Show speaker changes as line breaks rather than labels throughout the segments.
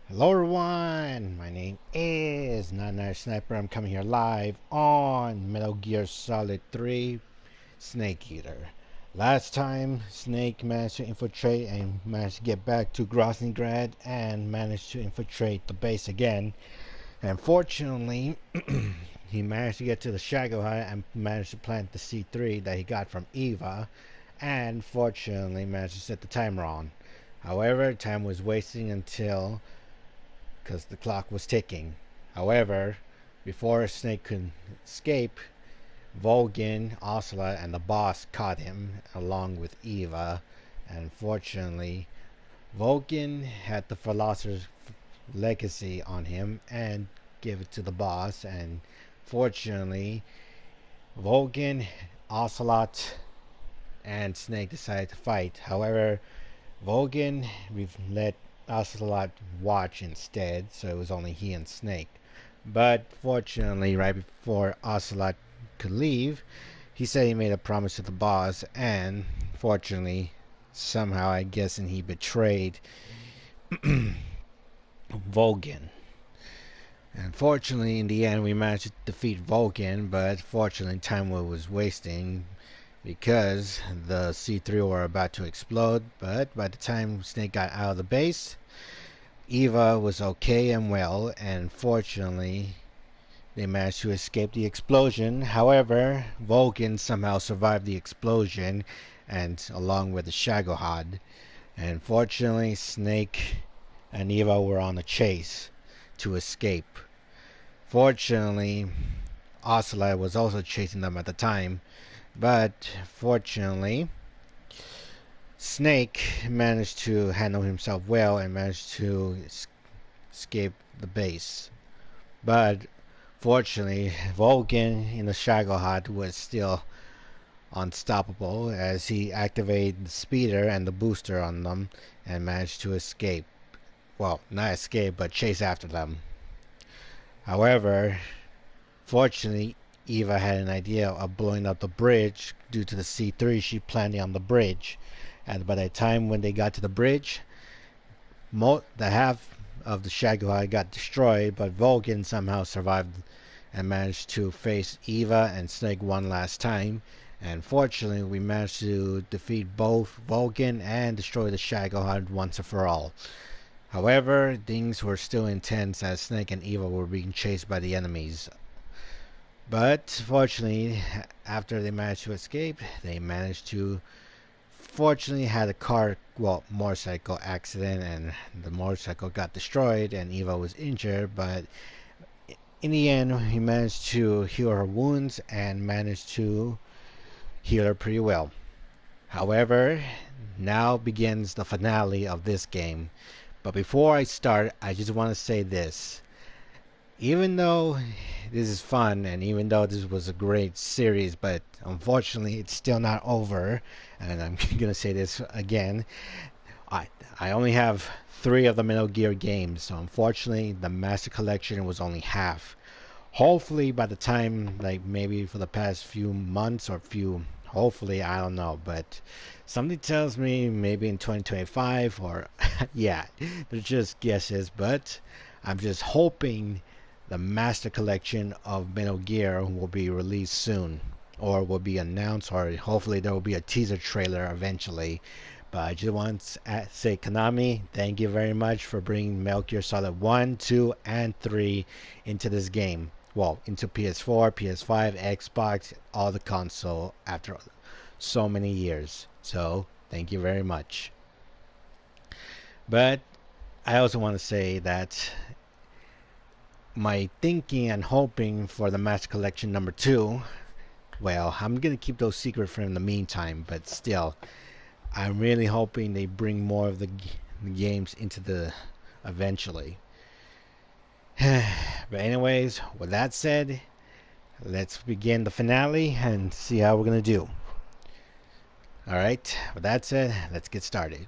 Hello everyone, my name is Nana Sniper. I'm coming here live on Metal Gear Solid 3 Snake Eater. Last time, Snake managed to infiltrate and managed to get back to Grosnygrad and managed to infiltrate the base again. And fortunately, he managed to get to the Shagohod and managed to plant the C3 that he got from Eva, and fortunately managed to set the timer on. However, time was wasting until because the clock was ticking. However, before Snake could escape, Volgin, Ocelot, and the boss caught him along with Eva. And fortunately, Volgin had the philosopher's legacy on him and gave it to the boss. And fortunately, Volgin, Ocelot, and Snake decided to fight. However, Volgin, we've let Ocelot watch instead, so it was only he and Snake. But fortunately, right before Ocelot could leave, he said he made a promise to the boss, and fortunately, somehow I guess he betrayed Volgin. And fortunately, in the end, we managed to defeat Volgin, but fortunately, time was wasting because the C3 were about to explode. But by the time Snake got out of the base, Eva was okay and well, and fortunately, they managed to escape the explosion. However, Volgin somehow survived the explosion, and along with the Shagohod. And fortunately, Snake and Eva were on a chase to escape. Fortunately, Ocelot was also chasing them at the time, but fortunately, Snake managed to handle himself well and managed to escape the base. But fortunately, Volgin in the Shagohod was still unstoppable as he activated the speeder and the booster on them and managed to escape. Well, not escape, but chase after them. However, fortunately, Eva had an idea of blowing up the bridge due to the C3 she planted on the bridge. And by the time when they got to the bridge, the half of the Shagohod got destroyed, but Volgin somehow survived and managed to face Eva and Snake one last time. And fortunately, we managed to defeat both Volgin and destroy the Shagohod once and for all. However, things were still intense as Snake and Eva were being chased by the enemies. But fortunately, after they managed to escape, they managed to fortunately had a motorcycle accident, and the motorcycle got destroyed and Eva was injured, but in the end he managed to heal her wounds and managed to heal her pretty well. However, now begins the finale of this game. But before I start, I just want to say this. Even though this is fun and even though this was a great series, but unfortunately it's still not over, and I'm gonna say this again, I I only have 3 of the Metal Gear games, so unfortunately the Master Collection was only half. Hopefully by the time, like maybe for the past few months or hopefully, I don't know, but something tells me maybe in 2025 or yeah, they're just guesses, but I'm just hoping the Master Collection of Metal Gear will be released soon, or will be announced, or hopefully there will be a teaser trailer eventually. But I just want to say, Konami, thank you very much for bringing Metal Gear Solid 1, 2, and 3 into this game. Well, into PS4, PS5, Xbox, all the console after so many years. So, thank you very much. But I also want to say that my thinking and hoping for the Master Collection number 2, well, I'm going to keep those secret for in the meantime, but still, I'm really hoping they bring more of the games into the eventually. But anyways, with that said, let's begin the finale and see how we're going to do. Alright, with that said, let's get started.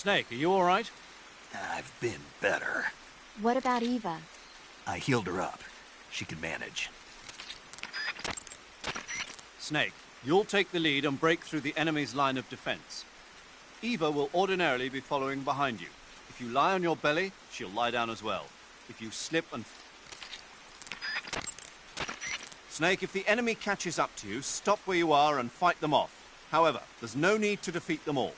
Snake, are you alright?
I've been better.
What about Eva?
I healed her up. She can manage.
Snake, you'll take the lead and break through the enemy's line of defense. Eva will ordinarily be following behind you. If you lie on your belly, she'll lie down as well. If you slip and... Snake, if the enemy catches up to you, stop where you are and fight them off. However, there's no need to defeat them all.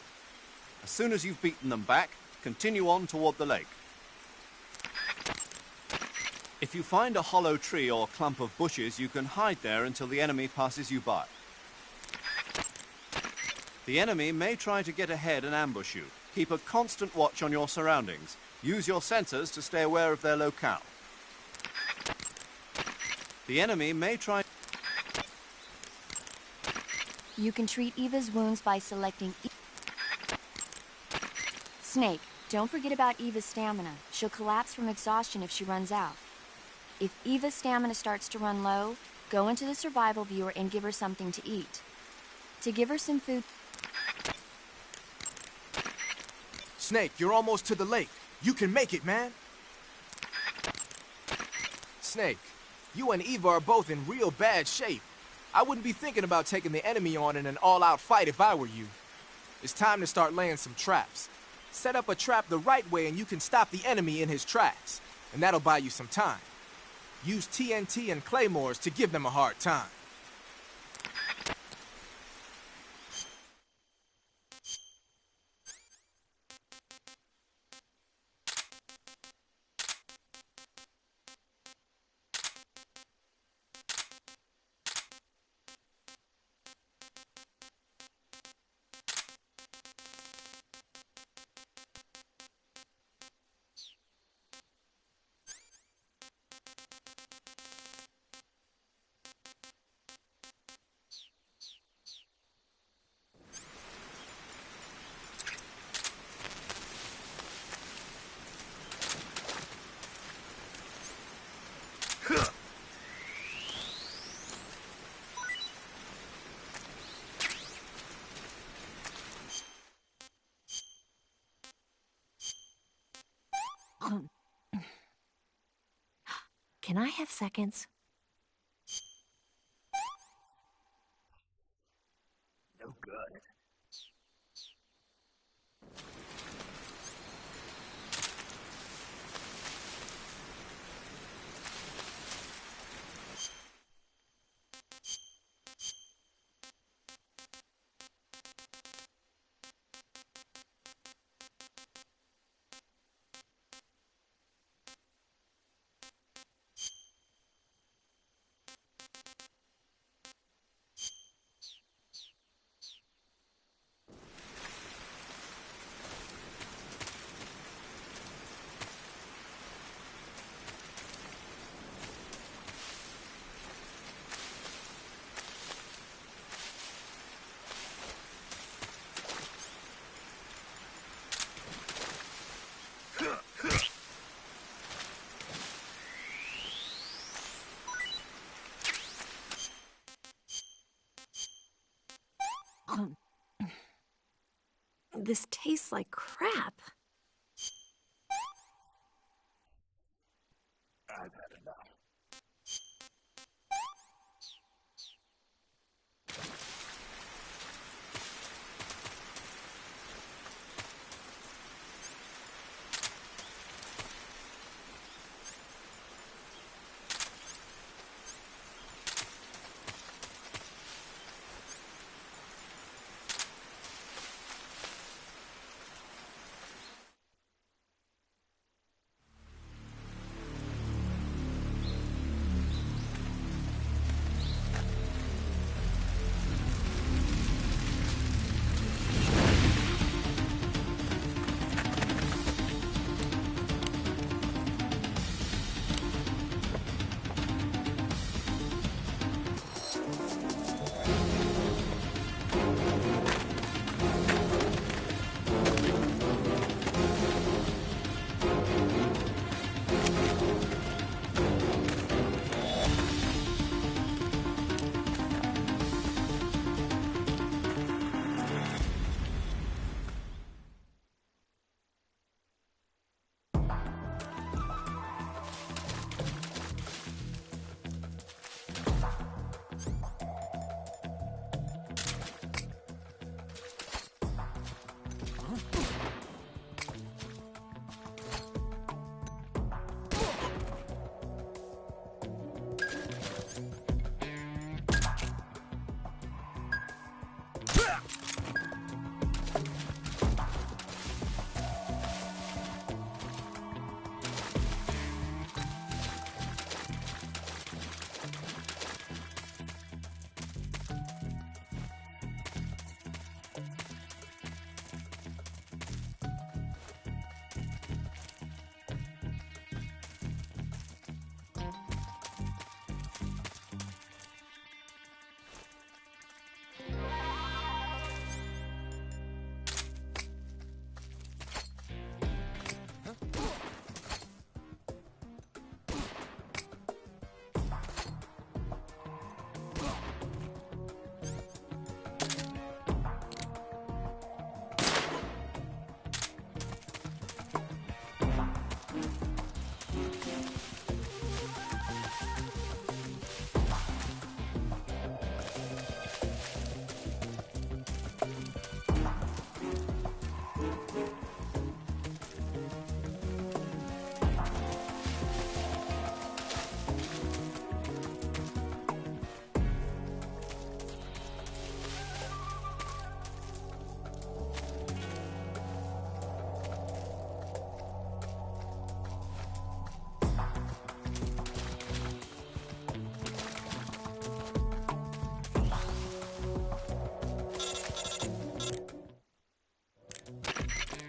As soon as you've beaten them back, continue on toward the lake. If you find a hollow tree or clump of bushes, you can hide there until the enemy passes you by. The enemy may try to get ahead and ambush you. Keep a constant watch on your surroundings. Use your sensors to stay aware of their locale. The enemy may try...
You can treat Eva's wounds by selecting... Snake, don't forget about Eva's stamina. She'll collapse from exhaustion if she runs out. If Eva's stamina starts to run low, go into the survival viewer and give her something to eat. To give her some food...
Snake, you're almost to the lake. You can make it, man. Snake, you and Eva are both in real bad shape. I wouldn't be thinking about taking the enemy on in an all-out fight if I were you. It's time to start laying some traps. Set up a trap the right way and you can stop the enemy in his tracks. And that'll buy you some time. Use TNT and claymores to give them a hard time.
Can I have seconds?
No good.
This tastes like crap.
I've had enough.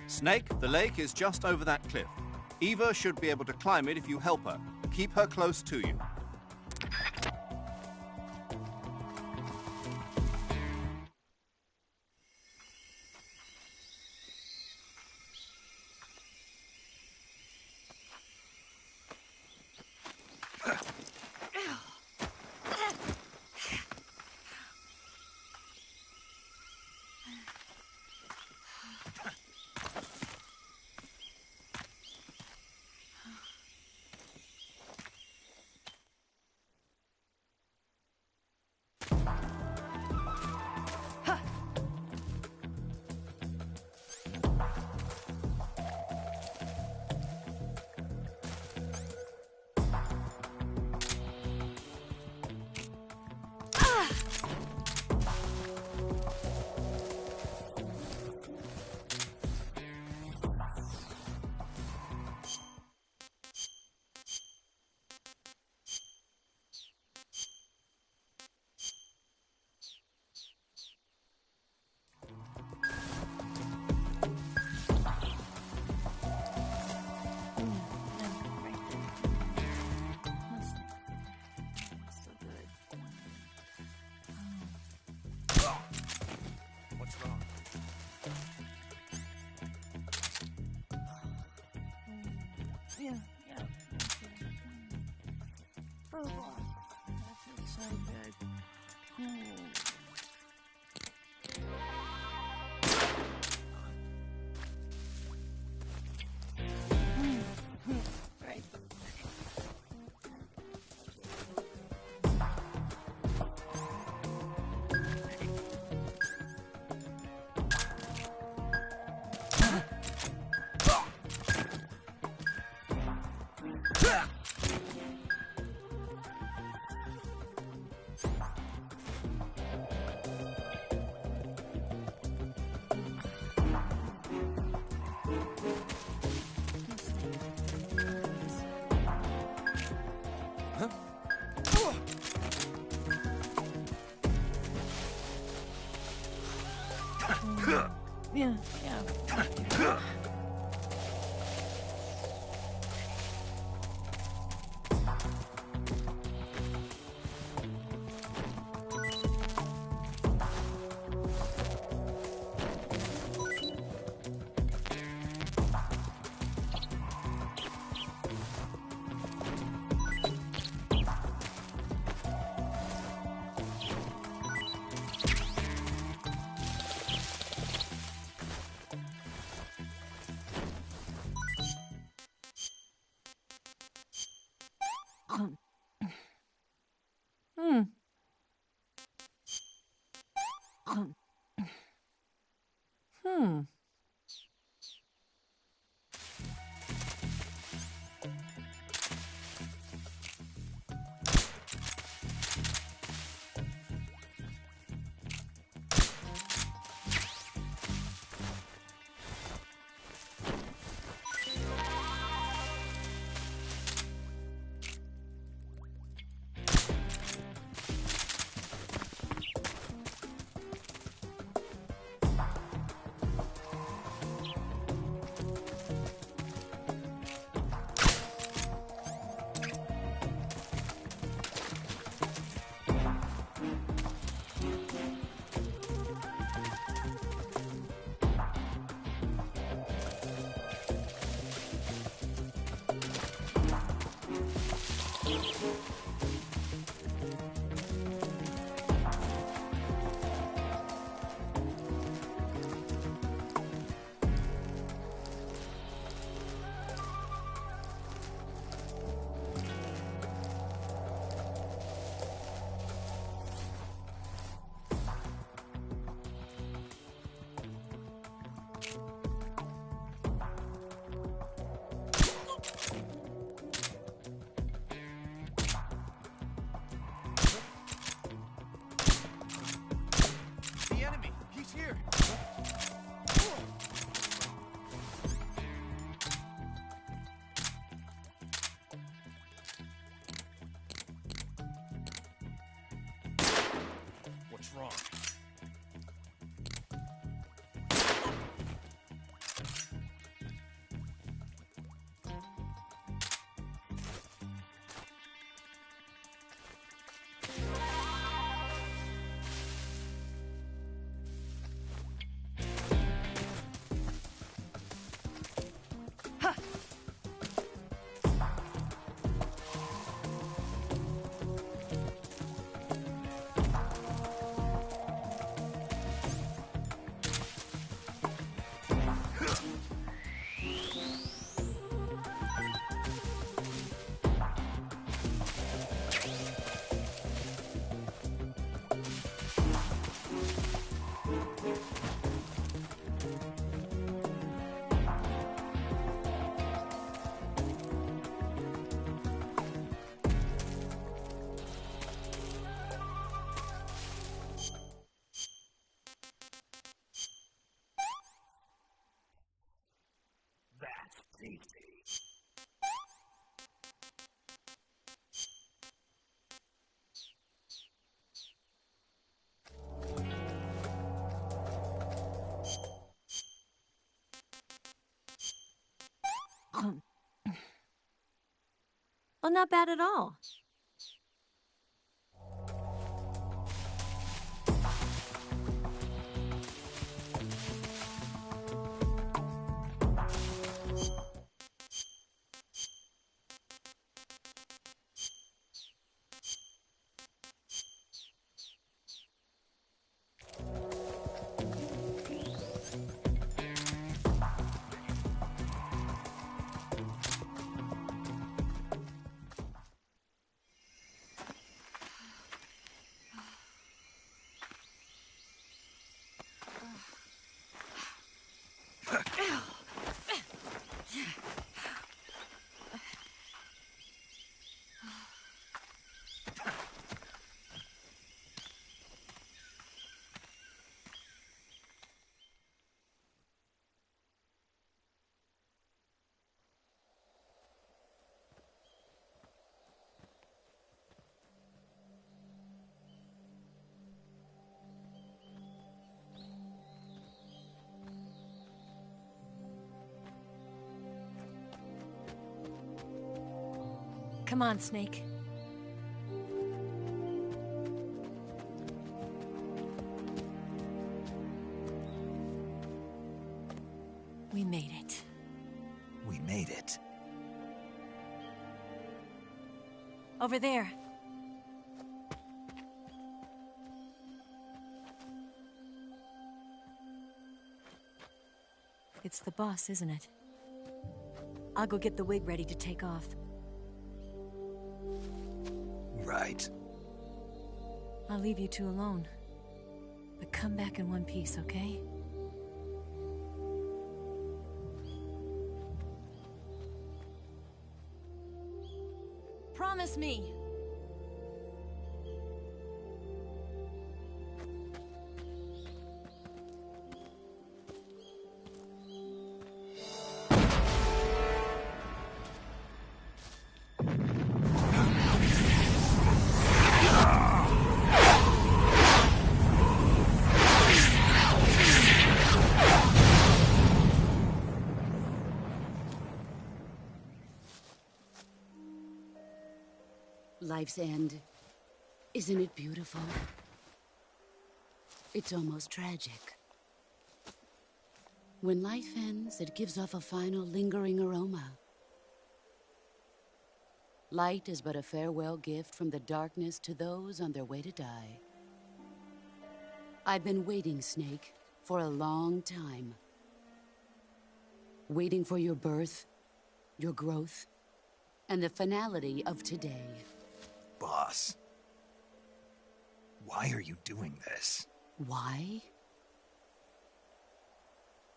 Snake, the lake is just over that cliff. Eva should be able to climb it if you help her. Keep her close to you.
Yeah. Oh, that feels so good. Right. Yeah.
Need be.
Well, not bad at all. Come on, Snake. We made it.
We made it.
Over there. It's the boss, isn't it? I'll go get the wig ready to take off.
Right.
I'll leave you two alone. But come back in one piece, okay? Promise me!
Life's end. Isn't it beautiful? It's almost tragic. When life ends, it gives off a final lingering aroma. Light is but a farewell gift from the darkness to those on their way to die. I've been waiting, Snake, for a long time. Waiting for your birth, your growth, and the finality of today.
Boss. Why are you doing this?
Why?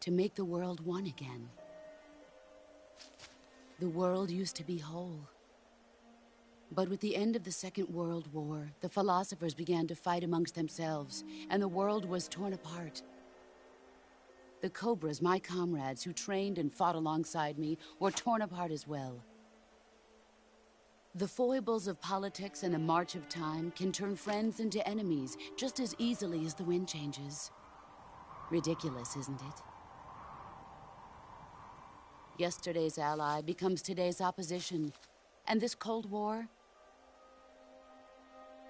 To make the world one again. The world used to be whole. But with the end of the Second World War, the philosophers began to fight amongst themselves, and the world was torn apart. The Cobras, my comrades who trained and fought alongside me, were torn apart as well. The foibles of politics and the march of time can turn friends into enemies just as easily as the wind changes. Ridiculous, isn't it? Yesterday's ally becomes today's opposition. And this Cold War?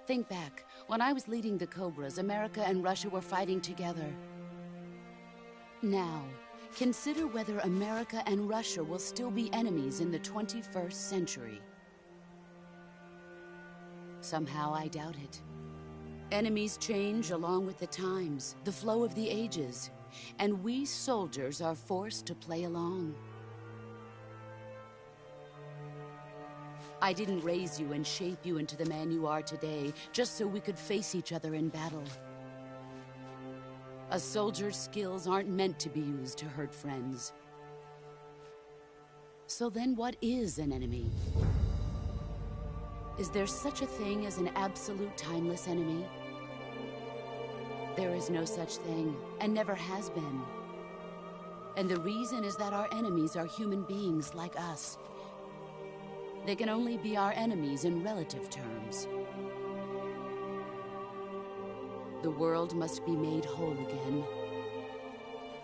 Think back. When I was leading the Cobras, America and Russia were fighting together. Now, consider whether America and Russia will still be enemies in the 21st century. Somehow I doubt it. Enemies change along with the times, the flow of the ages, and we soldiers are forced to play along. I didn't raise you and shape you into the man you are today just so we could face each other in battle. A soldier's skills aren't meant to be used to hurt friends. So then what is an enemy? Is there such a thing as an absolute timeless enemy? There is no such thing, and never has been. And the reason is that our enemies are human beings like us. They can only be our enemies in relative terms. The world must be made whole again.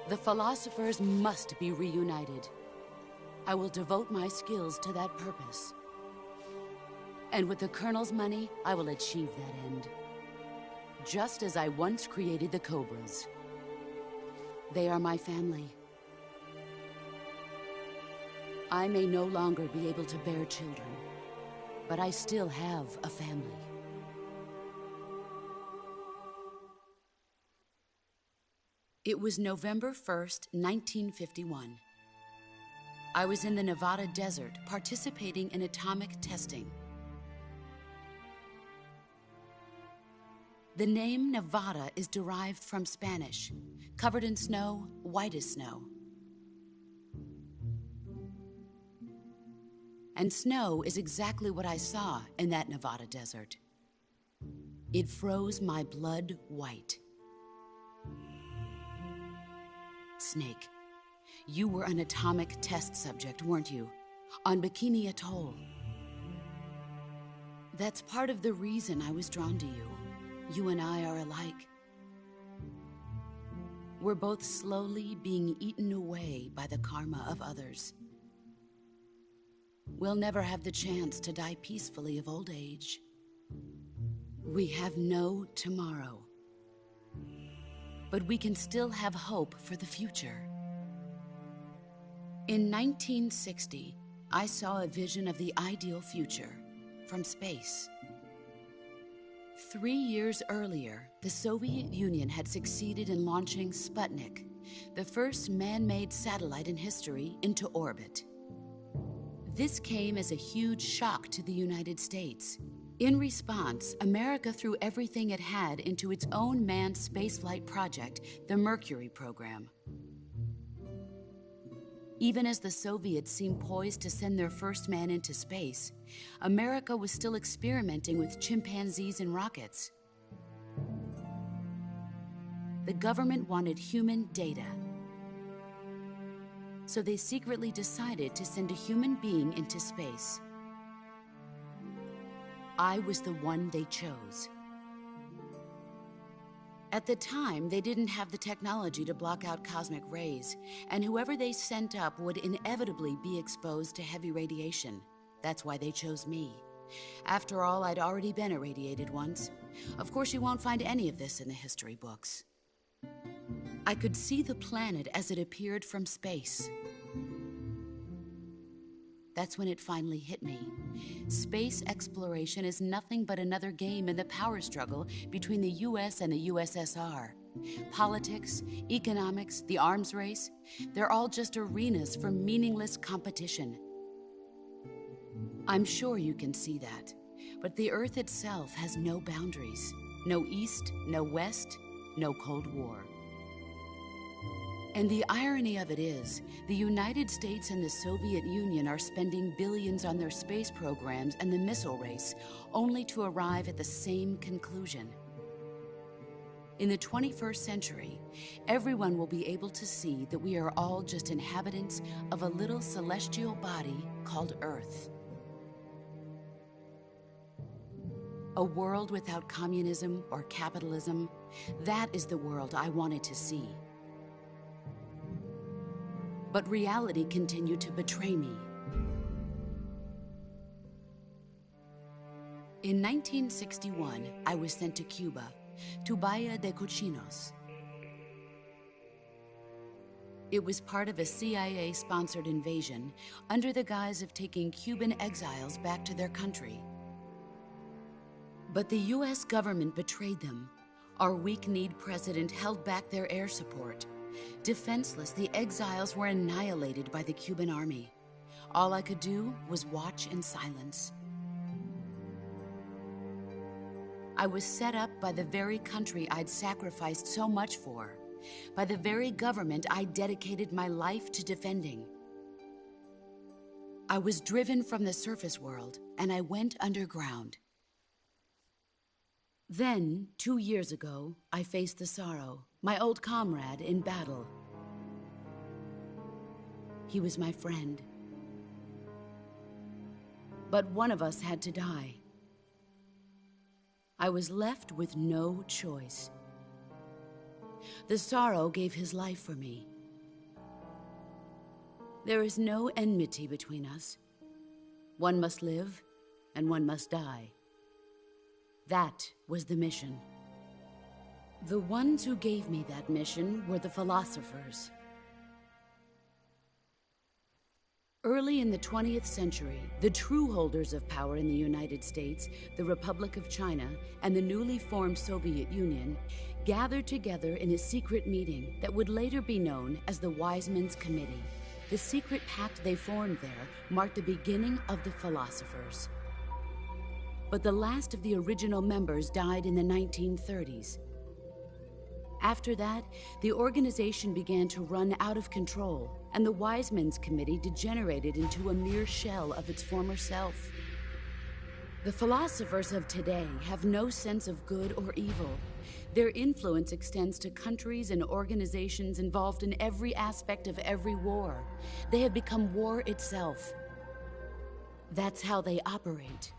The philosophers must be reunited. I will devote my skills to that purpose. And with the Colonel's money, I will achieve that end. Just as I once created the Cobras. They are my family. I may no longer be able to bear children, but I still have a family. It was November 1st, 1951. I was in the Nevada desert participating in atomic testing. The name Nevada is derived from Spanish, covered in snow, white as snow. And snow is exactly what I saw in that Nevada desert. It froze my blood white. Snake, you were an atomic test subject, weren't you? On Bikini Atoll. That's part of the reason I was drawn to you. You and I are alike. We're both slowly being eaten away by the karma of others. We'll never have the chance to die peacefully of old age. We have no tomorrow. But we can still have hope for the future. In 1960, I saw a vision of the ideal future from space. 3 years earlier, the Soviet Union had succeeded in launching Sputnik, the first man-made satellite in history, into orbit. This came as a huge shock to the United States. In response, America threw everything it had into its own manned spaceflight project, the Mercury program. Even as the Soviets seemed poised to send their first man into space, America was still experimenting with chimpanzees and rockets. The government wanted human data. So they secretly decided to send a human being into space. I was the one they chose. At the time, they didn't have the technology to block out cosmic rays, and whoever they sent up would inevitably be exposed to heavy radiation. That's why they chose me. After all, I'd already been irradiated once. Of course, you won't find any of this in the history books. I could see the planet as it appeared from space. That's when it finally hit me. Space exploration is nothing but another game in the power struggle between the US and the USSR. Politics, economics, the arms race, they're all just arenas for meaningless competition. I'm sure you can see that, but the Earth itself has no boundaries. No East, no West, no Cold War. And the irony of it is, the United States and the Soviet Union are spending billions on their space programs and the missile race, only to arrive at the same conclusion. In the 21st century, everyone will be able to see that we are all just inhabitants of a little celestial body called Earth. A world without communism or capitalism, that is the world I wanted to see. But reality continued to betray me. In 1961, I was sent to Cuba, to Bahia de Cochinos. It was part of a CIA-sponsored invasion under the guise of taking Cuban exiles back to their country. But the US government betrayed them. Our weak-kneed president held back their air support. Defenseless, the exiles were annihilated by the Cuban army. All I could do was watch in silence. I was set up by the very country I'd sacrificed so much for, by the very government I dedicated my life to defending. I was driven from the surface world, and I went underground. Then, 2 years ago, I faced the sorrow, my old comrade in battle. He was my friend. But one of us had to die. I was left with no choice. The Sorrow gave his life for me. There is no enmity between us. One must live, and one must die. That was the mission. The ones who gave me that mission were the philosophers. Early in the 20th century, the true holders of power in the United States, the Republic of China, and the newly formed Soviet Union gathered together in a secret meeting that would later be known as the Wise Men's Committee. The secret pact they formed there marked the beginning of the philosophers. But the last of the original members died in the 1930s. After that, the organization began to run out of control, and the Wise Men's Committee degenerated into a mere shell of its former self. The philosophers of today have no sense of good or evil. Their influence extends to countries and organizations involved in every aspect of every war. They have become war itself. That's how they operate.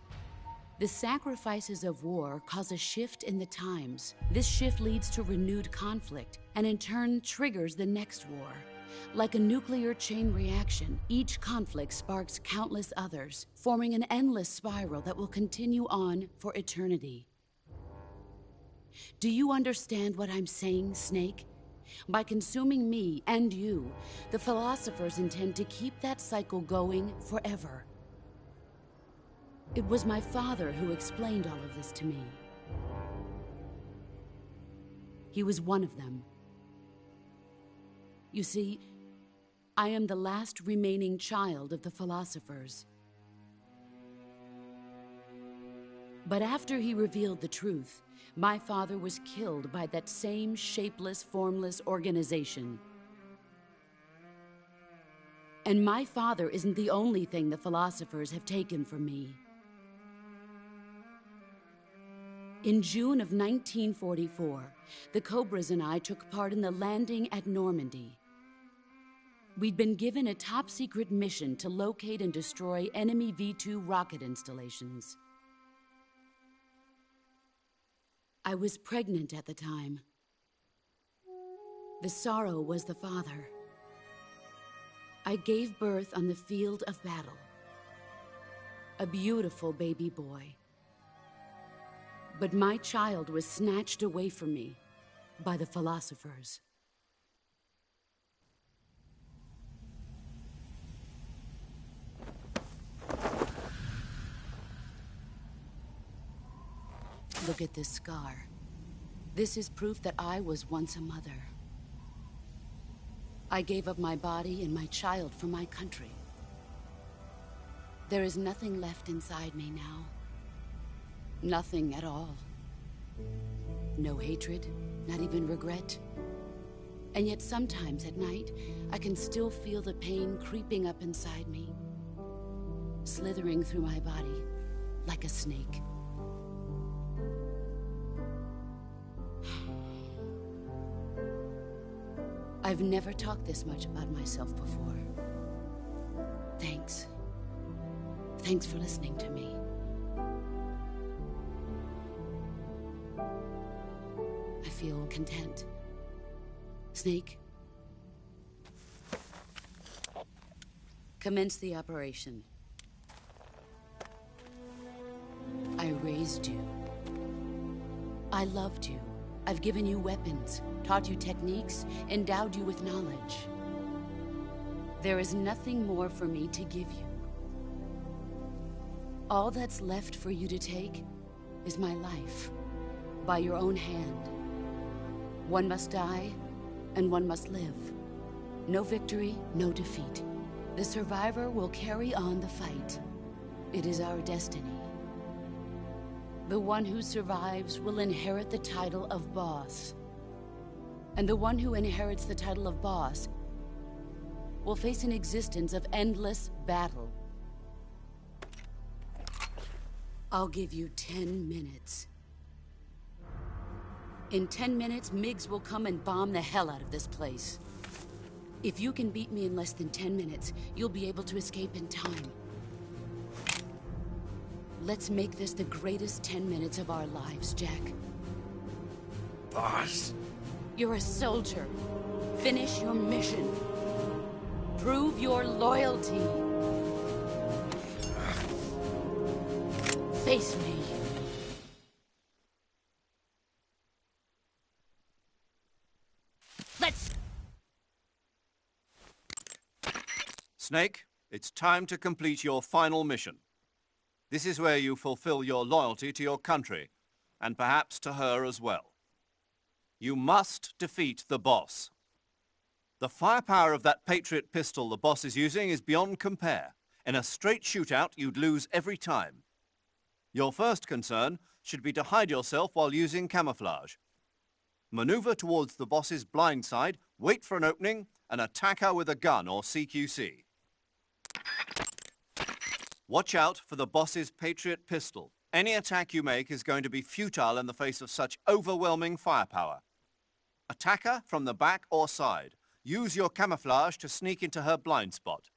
The sacrifices of war cause a shift in the times. This shift leads to renewed conflict, and in turn triggers the next war. Like a nuclear chain reaction, each conflict sparks countless others, forming an endless spiral that will continue on for eternity. Do you understand what I'm saying, Snake? By consuming me and you, the philosophers intend to keep that cycle going forever. It was my father who explained all of this to me. He was one of them. You see, I am the last remaining child of the philosophers. But after he revealed the truth, my father was killed by that same shapeless, formless organization. And my father isn't the only thing the philosophers have taken from me. In June of 1944, the Cobras and I took part in the landing at Normandy. We'd been given a top-secret mission to locate and destroy enemy V-2 rocket installations. I was pregnant at the time. The Sorrow was the father. I gave birth on the field of battle. A beautiful baby boy. But my child was snatched away from me by the philosophers. Look at this scar. This is proof that I was once a mother. I gave up my body and my child for my country. There is nothing left inside me now. Nothing at all. No hatred, not even regret. And yet sometimes at night, I can still feel the pain creeping up inside me, slithering through my body like a snake. I've never talked this much about myself before. Thanks. Thanks for listening to me. I feel content. Snake, commence the operation. I raised you. I loved you. I've given you weapons, taught you techniques, endowed you with knowledge. There is nothing more for me to give you. All that's left for you to take is my life, by your own hand. One must die, and one must live. No victory, no defeat. The survivor will carry on the fight. It is our destiny. The one who survives will inherit the title of boss. And the one who inherits the title of boss will face an existence of endless battle. I'll give you 10 minutes. In 10 minutes, MiGs will come and bomb the hell out of this place. If you can beat me in less than 10 minutes, you'll be able to escape in time. Let's make this the greatest 10 minutes of our lives, Jack.
Boss.
You're a soldier. Finish your mission. Prove your loyalty. Face me. Let's...
Snake, it's time to complete your final mission. This is where you fulfill your loyalty to your country, and perhaps to her as well. You must defeat the boss. The firepower of that Patriot pistol the boss is using is beyond compare. In a straight shootout, you'd lose every time. Your first concern should be to hide yourself while using camouflage. Maneuver towards the boss's blind side, wait for an opening, and attack her with a gun or CQC. Watch out for the boss's Patriot pistol. Any attack you make is going to be futile in the face of such overwhelming firepower. Attack her from the back or side. Use your camouflage to sneak into her blind spot.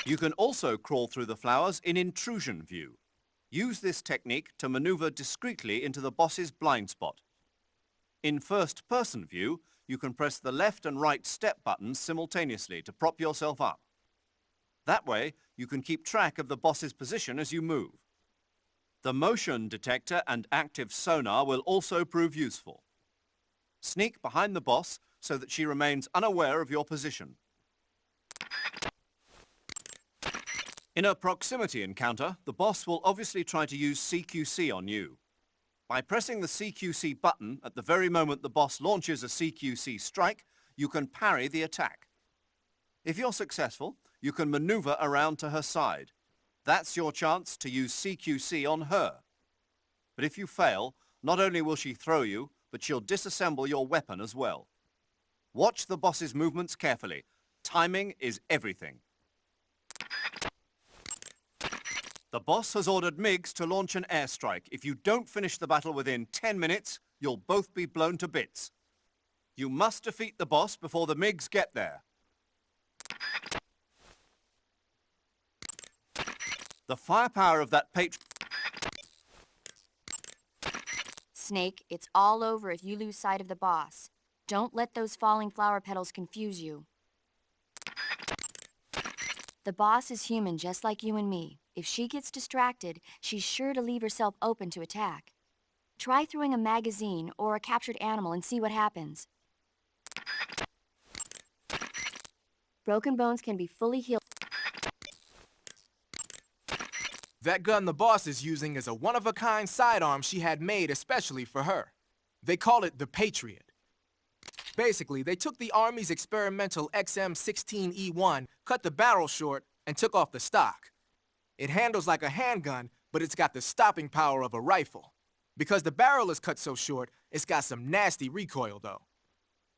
You can also crawl through the flowers in intrusion view. Use this technique to maneuver discreetly into the boss's blind spot. In first-person view, you can press the left and right step buttons simultaneously to prop yourself up. That way, you can keep track of the boss's position as you move. The motion detector and active sonar will also prove useful. Sneak behind the boss so that she remains unaware of your position. In a proximity encounter, the boss will obviously try to use CQC on you. By pressing the CQC button at the very moment the boss launches a CQC strike, you can parry the attack. If you're successful, you can maneuver around to her side. That's your chance to use CQC on her. But if you fail, not only will she throw you, but she'll disassemble your weapon as well. Watch the boss's movements carefully. Timing is everything. The boss has ordered MiGs to launch an airstrike. If you don't finish the battle within 10 minutes, you'll both be blown to bits. You must defeat the boss before the MiGs get there. The firepower of that
Snake, it's all over if you lose sight of the boss. Don't let those falling flower petals confuse you. The boss is human just like you and me. If she gets distracted, she's sure to leave herself open to attack. Try throwing a magazine or a captured animal and see what happens. Broken bones can be fully healed.
That gun the boss is using is a one-of-a-kind sidearm she had made especially for her. They call it the Patriot. Basically, they took the Army's experimental XM-16E1, cut the barrel short, and took off the stock. It handles like a handgun, but it's got the stopping power of a rifle. Because the barrel is cut so short, it's got some nasty recoil, though.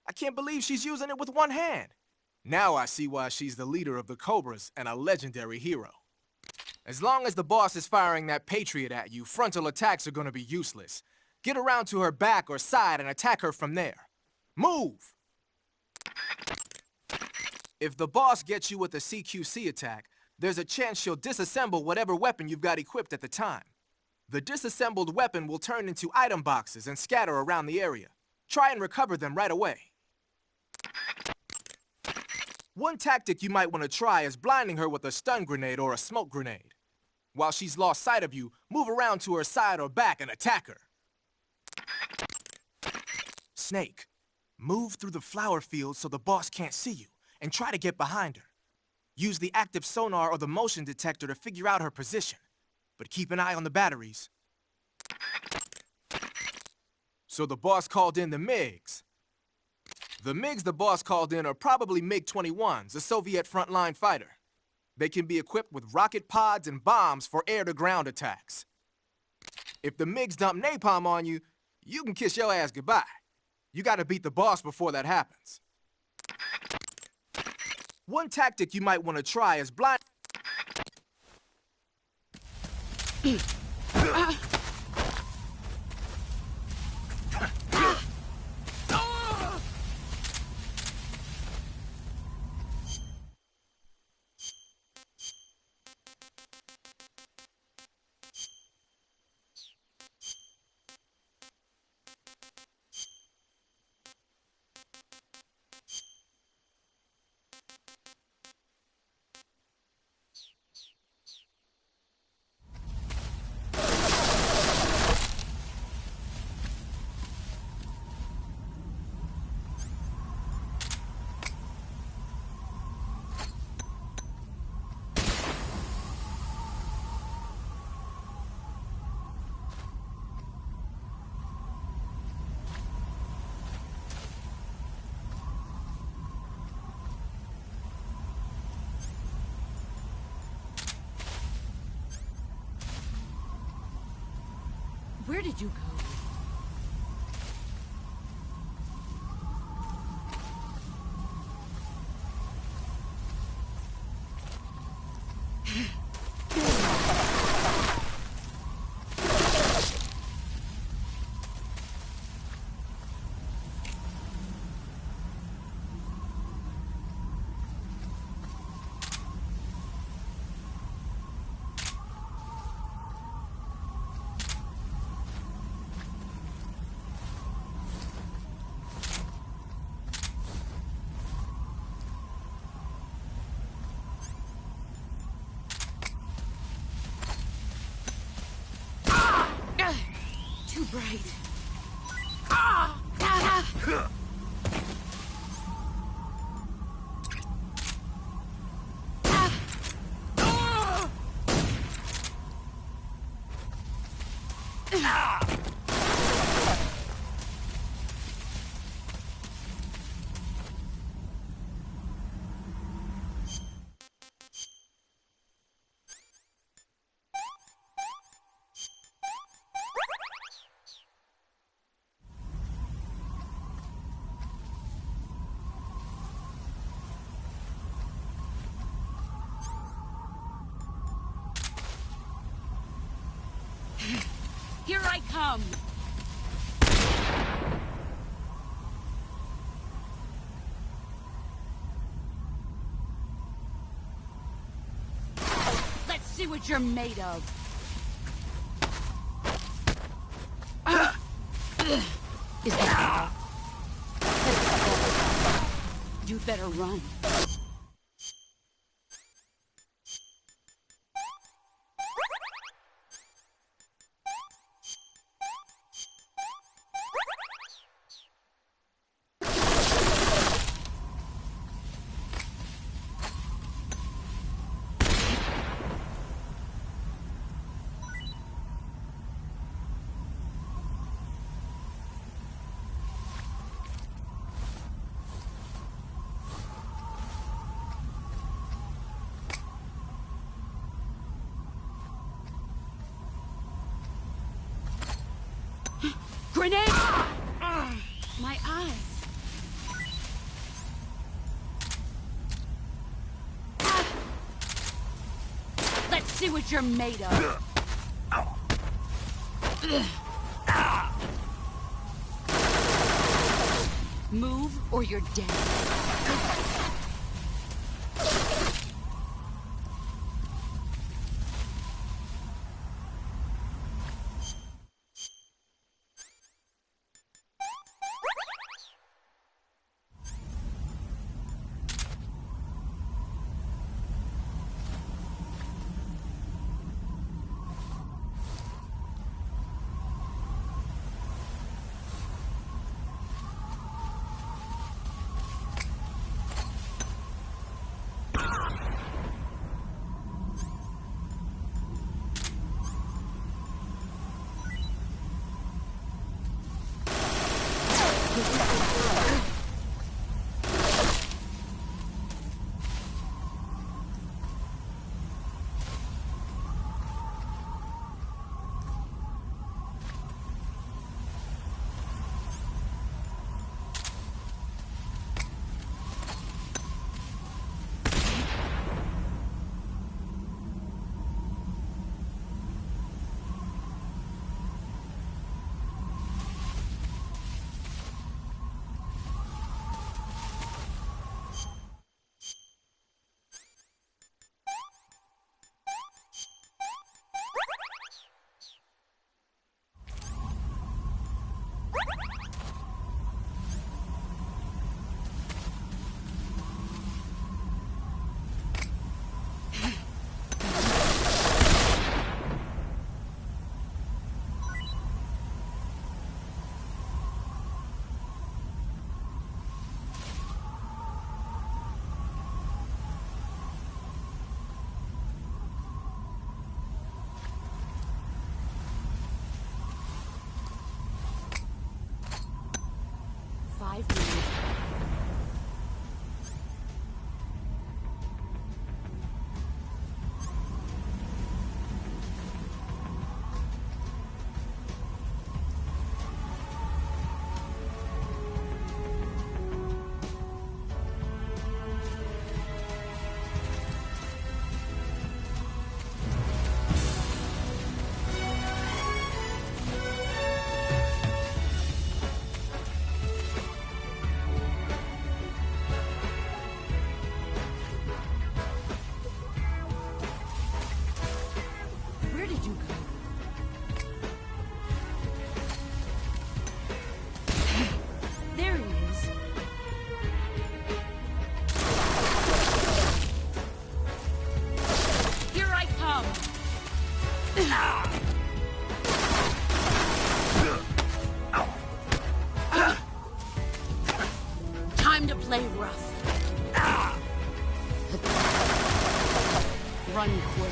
I can't believe she's using it with one hand. Now I see why she's the leader of the Cobras and a legendary hero. As long as the boss is firing that Patriot at you, frontal attacks are gonna be useless. Get around to her back or side and attack her from there. Move! If the boss gets you with a CQC attack, there's a chance she'll disassemble whatever weapon you've got equipped at the time. The disassembled weapon will turn into item boxes and scatter around the area. Try and recover them right away. One tactic you might want to try is blinding her with a stun grenade or a smoke grenade. While she's lost sight of you, move around to her side or back and attack her. Snake, move through the flower field so the boss can't see you, and try to get behind her. Use the active sonar or the motion detector to figure out her position, but keep an eye on the batteries. So the boss called in the MiGs. The MiGs the boss called in are probably MiG-21s, a Soviet frontline fighter. They can be equipped with rocket pods and bombs for air-to-ground attacks. If the MiGs dump napalm on you, you can kiss your ass goodbye. You gotta beat the boss before that happens. One tactic you might want to try is blind...
Where did you go? Too bright. Here I come! Let's see what you're made of. Is that all? You'd better run. Grenade! My eyes! Let's see what you're made of. Move or you're dead. Run quick.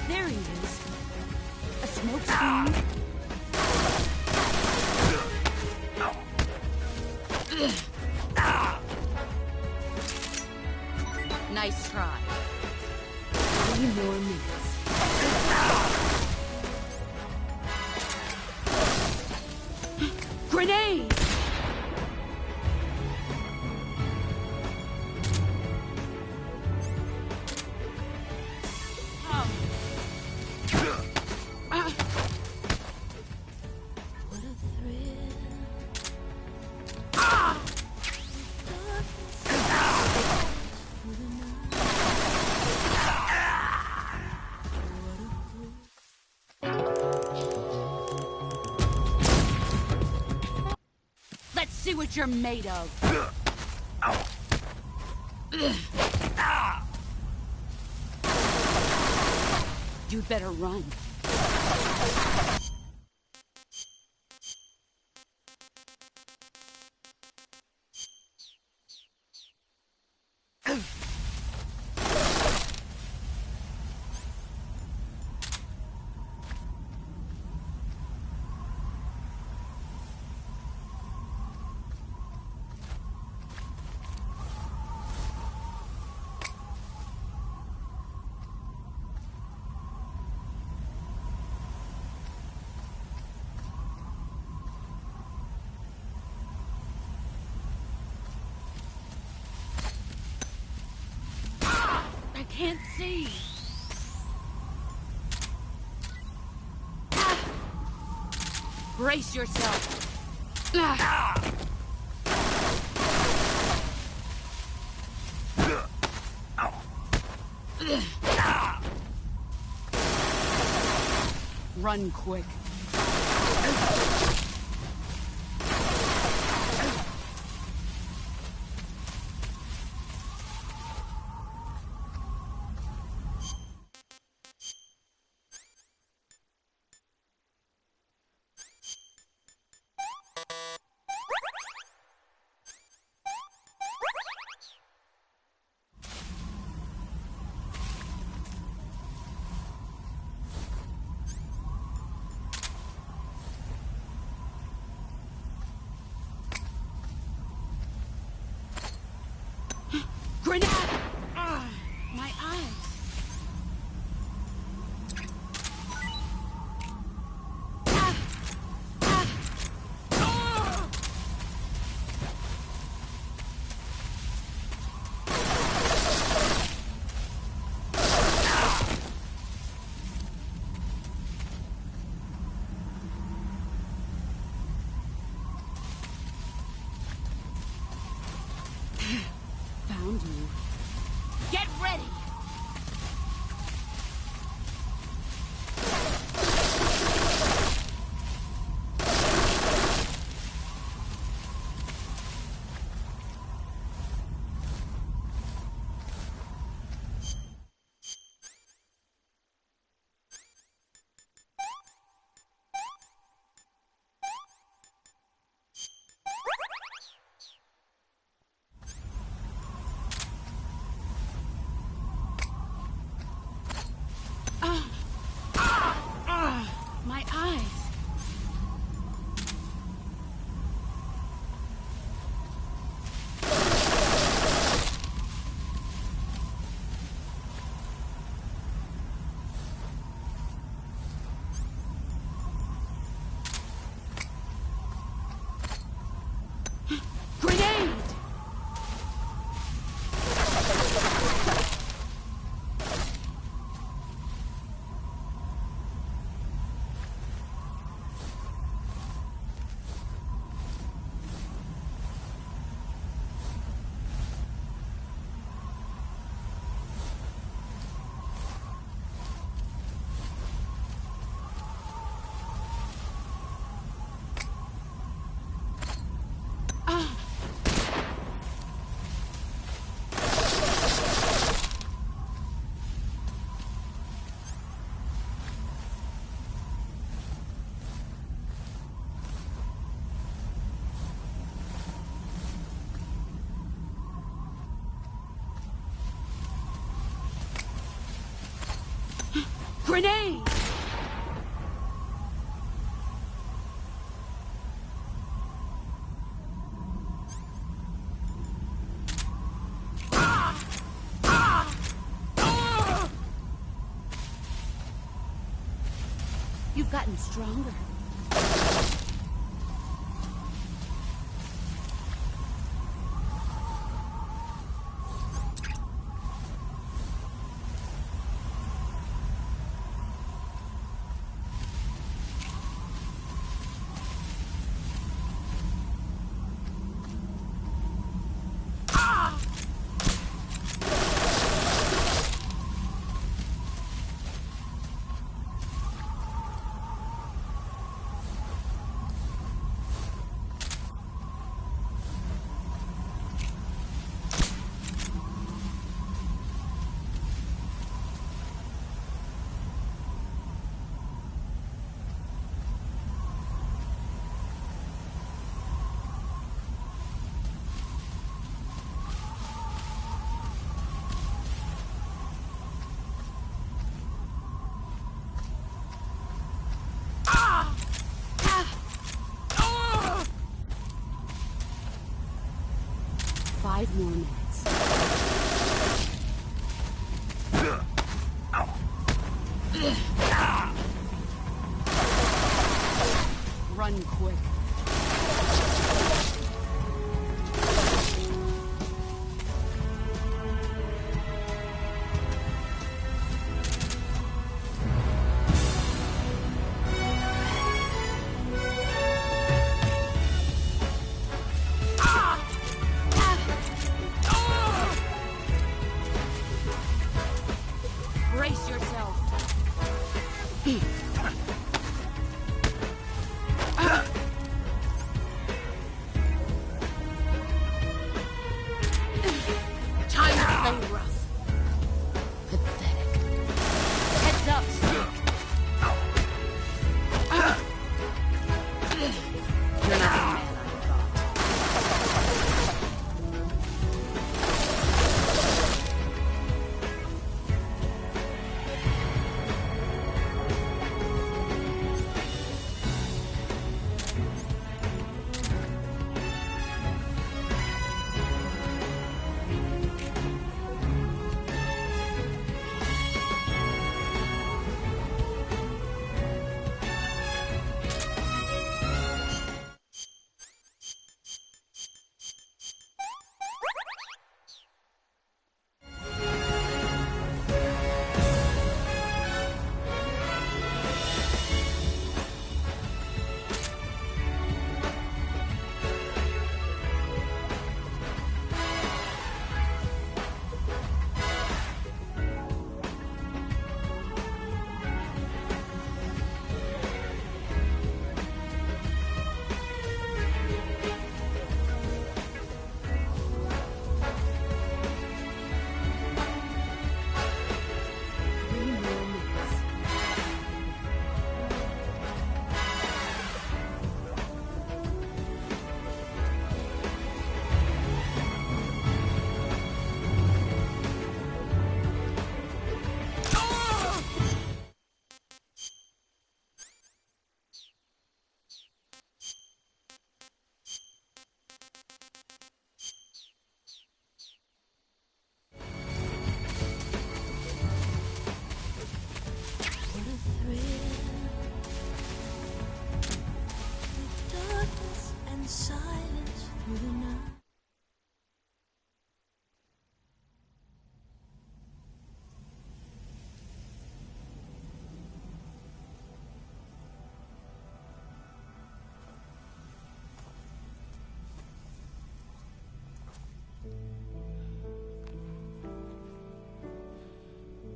There he is. A smoke screen.
Nice try. 3 more minutes.
Grenade!
Let's see what you're made of. You'd better run.
I can't see.
Brace yourself. Run quick. Grenade! My eyes. Found you. Get ready! Grenade! You've gotten stronger. Five more minutes. Run quick. Brace yourself. Time to play rough. Pathetic. Heads up, Snake. You're not the man I thought.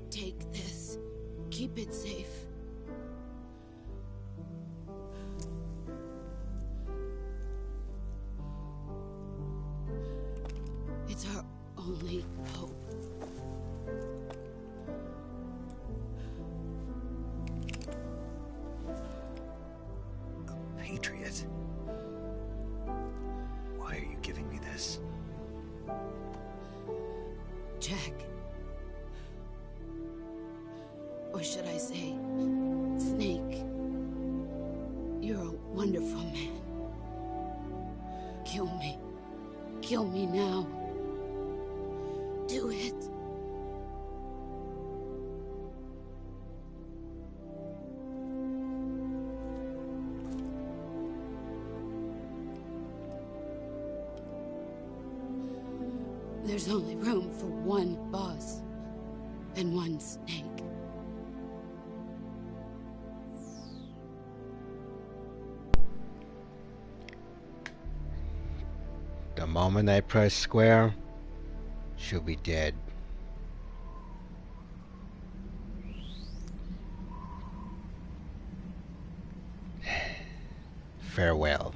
Take this. Keep it safe. It's our only hope.
A patriot? Why are you giving me this?
Jack. Or Or should I say, Snake, you're a wonderful man. Kill me. Kill me now. Do it. There's only room for one boss and one snake.
The moment I press square, she'll be dead. Farewell.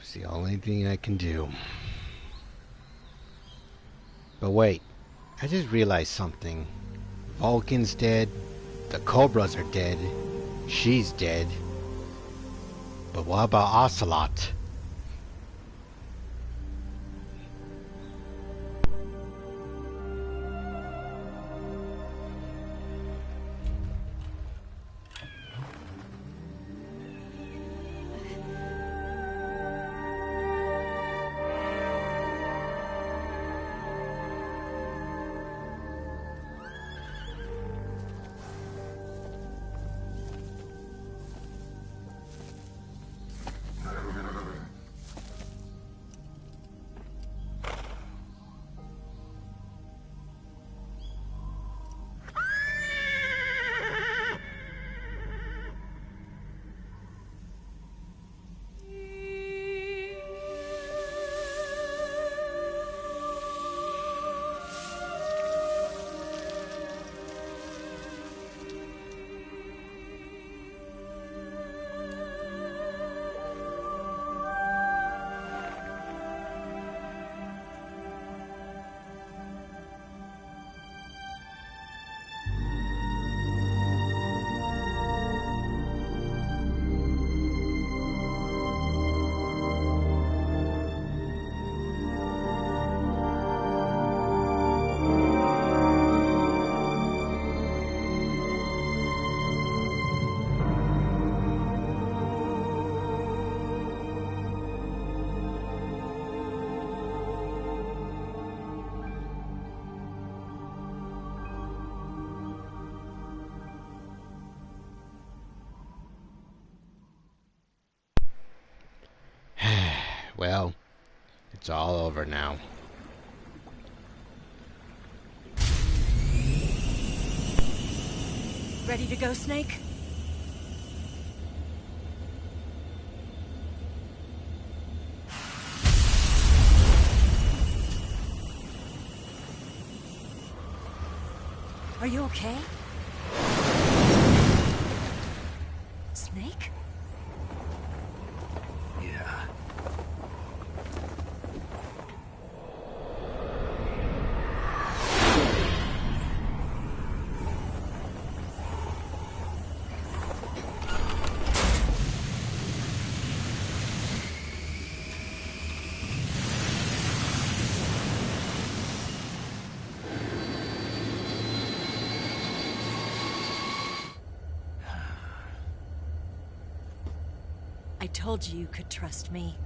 It's the only thing I can do. But wait, I just realized something. Volgin's dead, the Cobras are dead, she's dead. But what about Ocelot? Well, it's all over now.
Ready to go, Snake? Are you okay? Snake?
Yeah.
I told you you could trust me.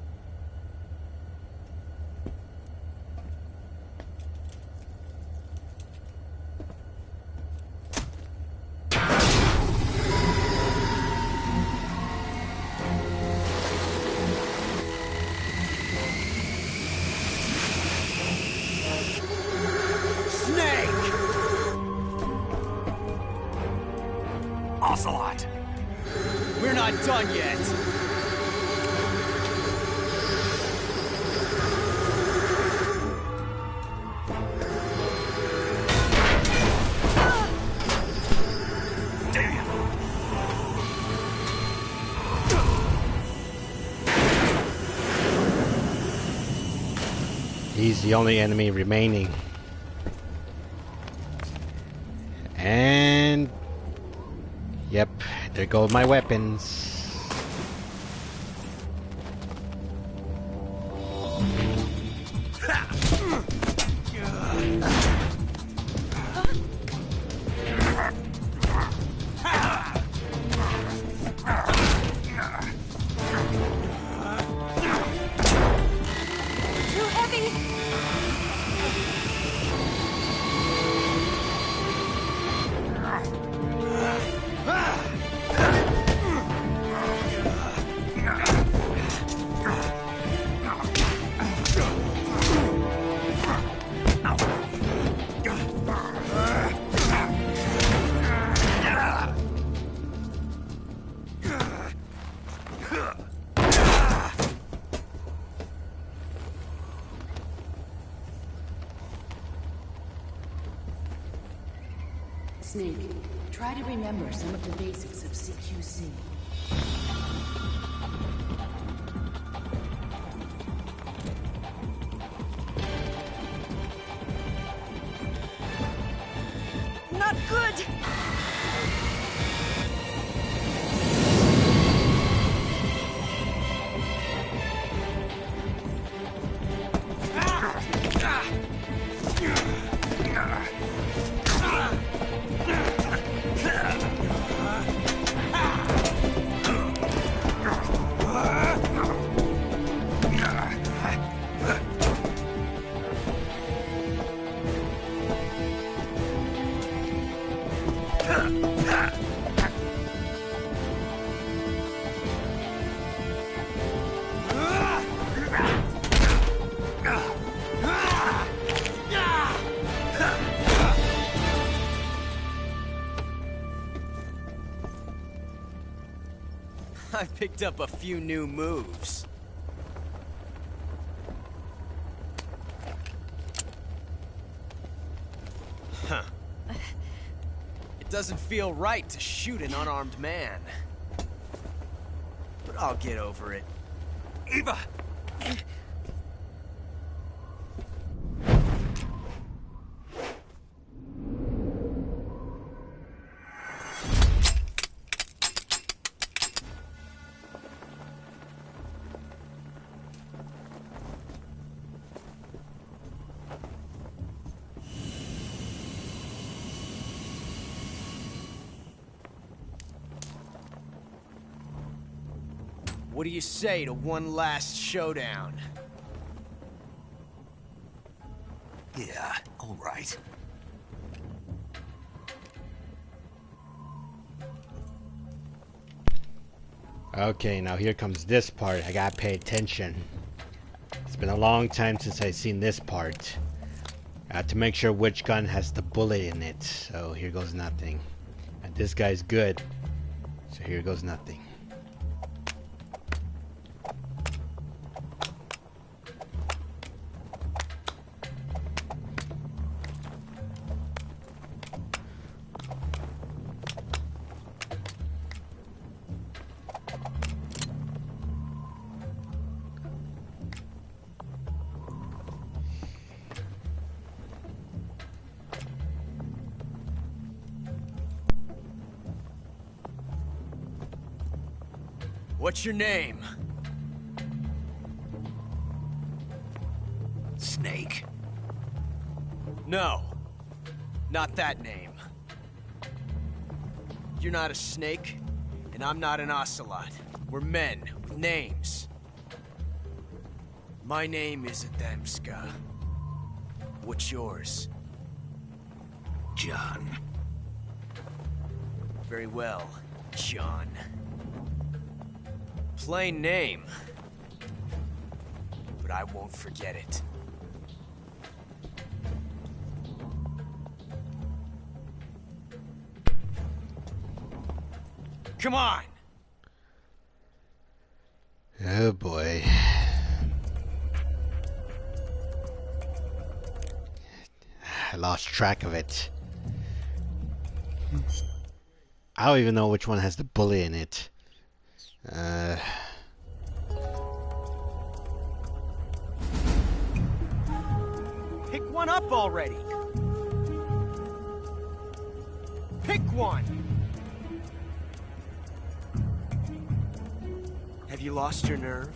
Snake! Ocelot!
We're not done yet.
He's the only enemy remaining. And yep, there go my weapons.
Snake, try to remember some of the basics of CQC.
Not good!
I picked up a few new moves. Huh. It doesn't feel right to shoot an unarmed man. But I'll get over it.
Eva!
What do you say to one last showdown?
Yeah, all right.
Okay, now here comes this part. I gotta pay attention. It's been a long time since I've seen this part. I have to make sure which gun has the bullet in it. So here goes nothing. And this guy's good. So here goes nothing.
What's your name?
Snake.
No. Not that name. You're not a snake, and I'm not an Ocelot. We're men with names. My name is Adamska. What's yours?
John.
Very well, John. Plain name. But I won't forget it. Come on!
Oh boy. I lost track of it. I don't even know which one has the bullet in it.
Pick one up already! Pick one! Have you lost your nerve?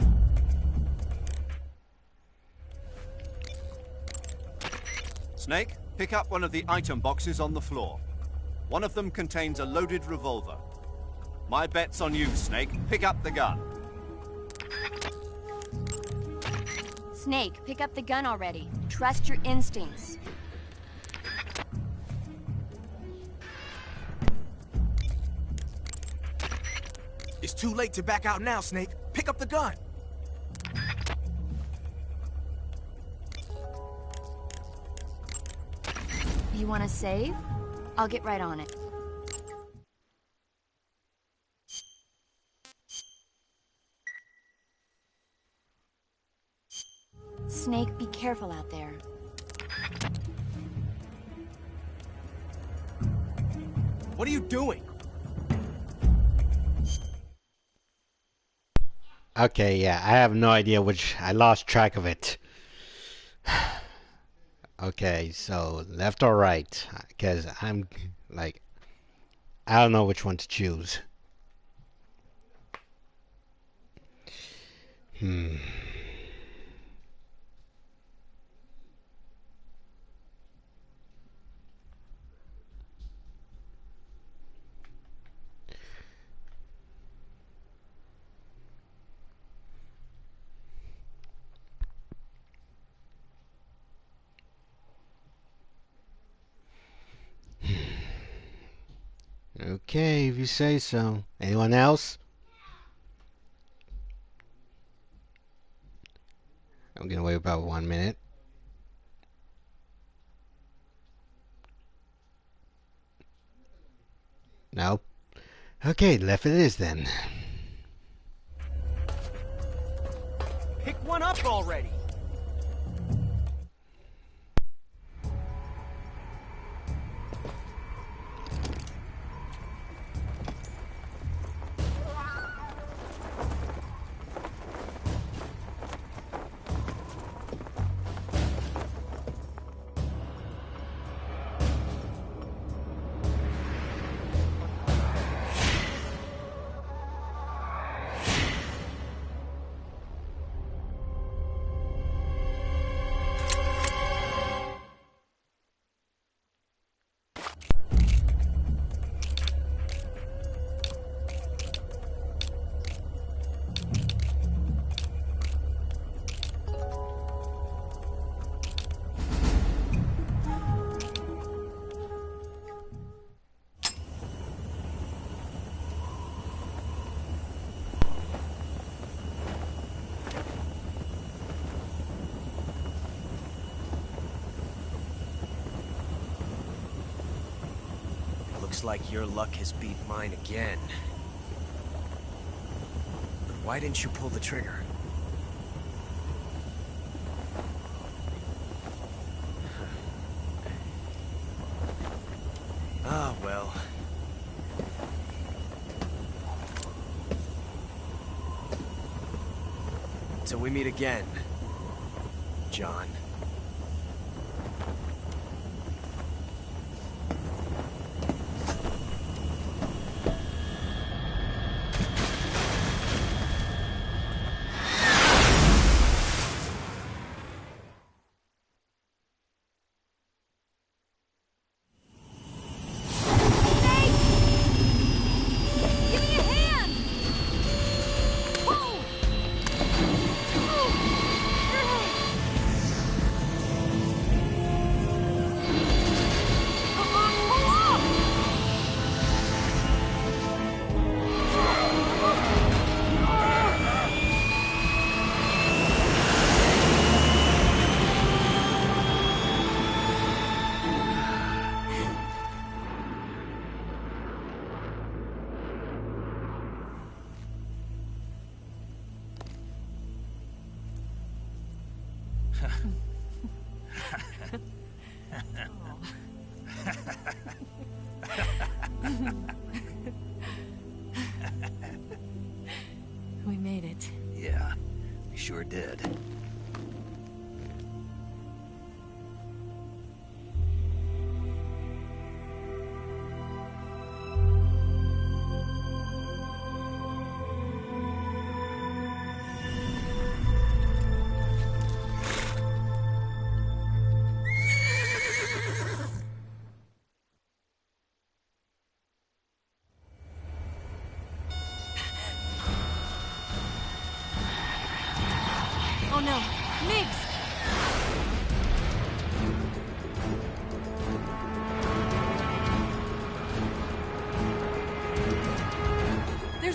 Snake, pick up one of the item boxes on the floor. One of them contains a loaded revolver. My bet's on you, Snake. Pick up the gun.
Snake, pick up the gun already. Trust your instincts.
It's too late to back out now, Snake. Pick up the gun!
You want to save? I'll get right on it. Snake, be careful out there.
What are you doing?
Okay, yeah, I have no idea which. I lost track of it. Okay, so left or right? Because I'm like, I don't know which one to choose. Okay, if you say so. Anyone else? I'm gonna wait about 1 minute. No? Okay, left it is then.
Pick one up already! Looks like your luck has beat mine again. But why didn't you pull the trigger? Ah, well. Till we meet again, John.
We made it.
Yeah, we sure did.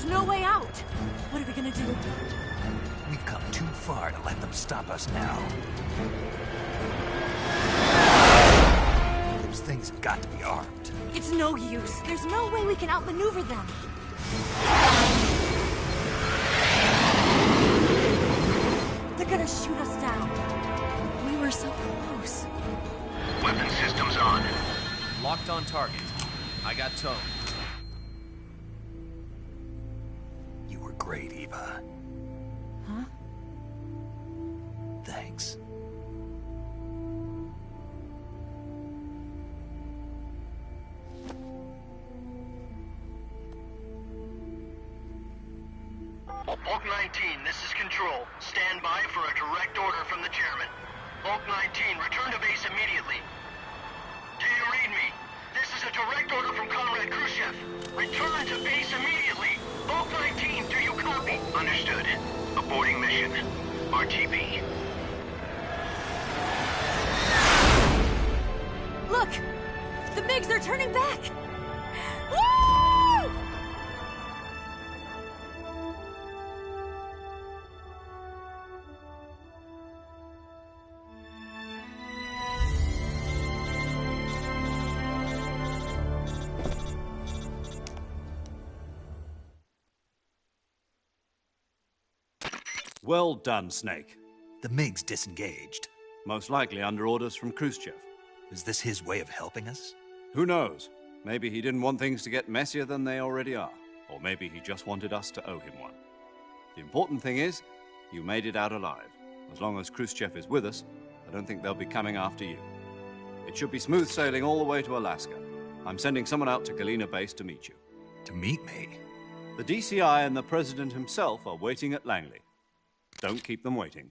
There's no way out! What are we gonna do?
We've come too far to let them stop us now. Those things have got to be armed.
It's no use. There's no way we can outmaneuver them. They're gonna shoot us down. We were so close.
Weapon systems on.
Locked on target. I got tone.
You were great, Eva.
Huh?
Thanks.
Volk 19, this is Control. Stand by for a direct order from the chairman. Volk 19, return to base immediately. Do you read me? This is a direct order from Comrade Khrushchev. Return to base immediately. Volk 19, do you copy? Understood. Aborting mission. RTB.
Look! The MiGs are turning back! Woo!
Well done, Snake.
The MiG's disengaged.
Most likely under orders from Khrushchev.
Is this his way of helping us?
Who knows? Maybe he didn't want things to get messier than they already are. Or maybe he just wanted us to owe him one. The important thing is, you made it out alive. As long as Khrushchev is with us, I don't think they'll be coming after you. It should be smooth sailing all the way to Alaska. I'm sending someone out to Galena Base to meet you.
To meet me?
The DCI and the President himself are waiting at Langley. Don't keep them waiting.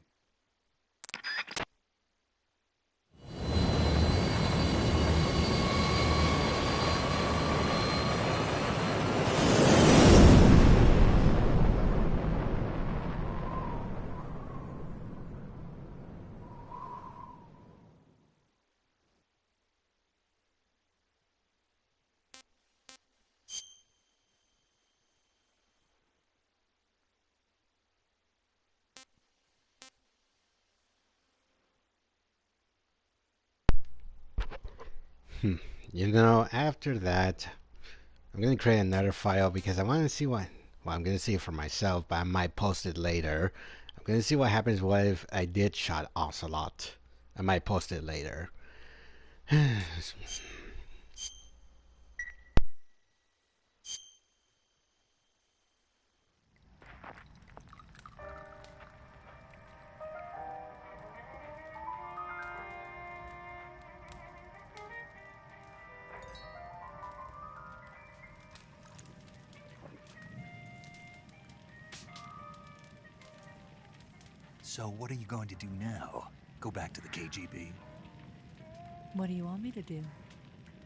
You know, after that, I'm going to create another file because I want to see what, well, I'm going to see it for myself, but I might post it later. I'm going to see what happens what if I did shot Ocelot. I might post it later.
So what are you going to do now? Go back to the KGB?
What do you want me to do?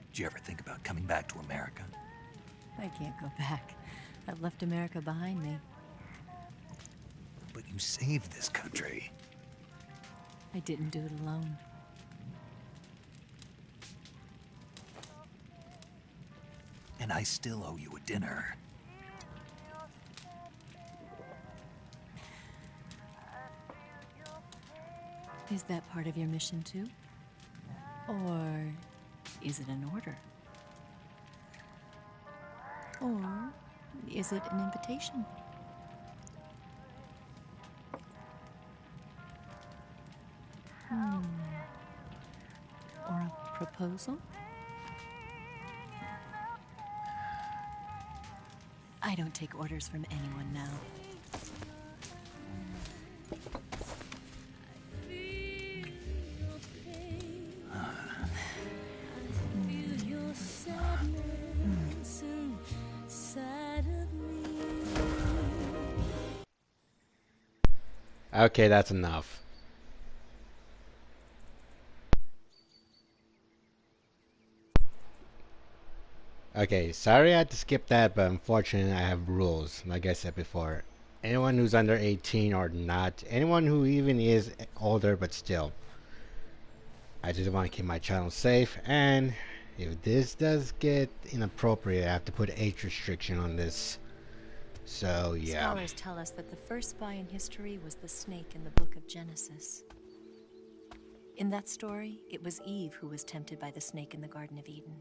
Did you ever think about coming back to America?
I can't go back. I've left America behind me.
But you saved this country.
I didn't do it alone.
And I still owe you a dinner.
Is that part of your mission too? Or is it an order? Or is it an invitation? Or a proposal? I don't take orders from anyone now.
Okay, that's enough. Okay, sorry I had to skip that, but unfortunately I have rules, like I said before. Anyone who's under 18 or not, anyone who even is older but still. I just want to keep my channel safe, and if this does get inappropriate, I have to put age restriction on this. So, yeah.
Scholars tell us that the first spy in history was the snake in the book of Genesis. In that story, it was Eve who was tempted by the snake in the Garden of Eden.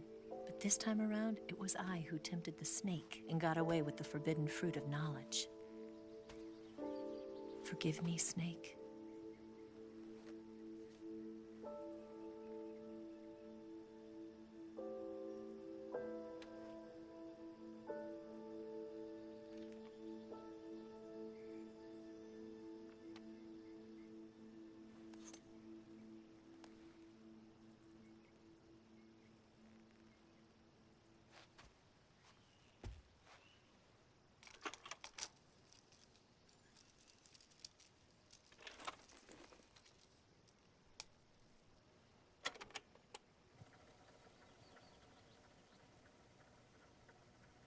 But this time around, it was I who tempted the snake and got away with the forbidden fruit of knowledge. Forgive me, Snake.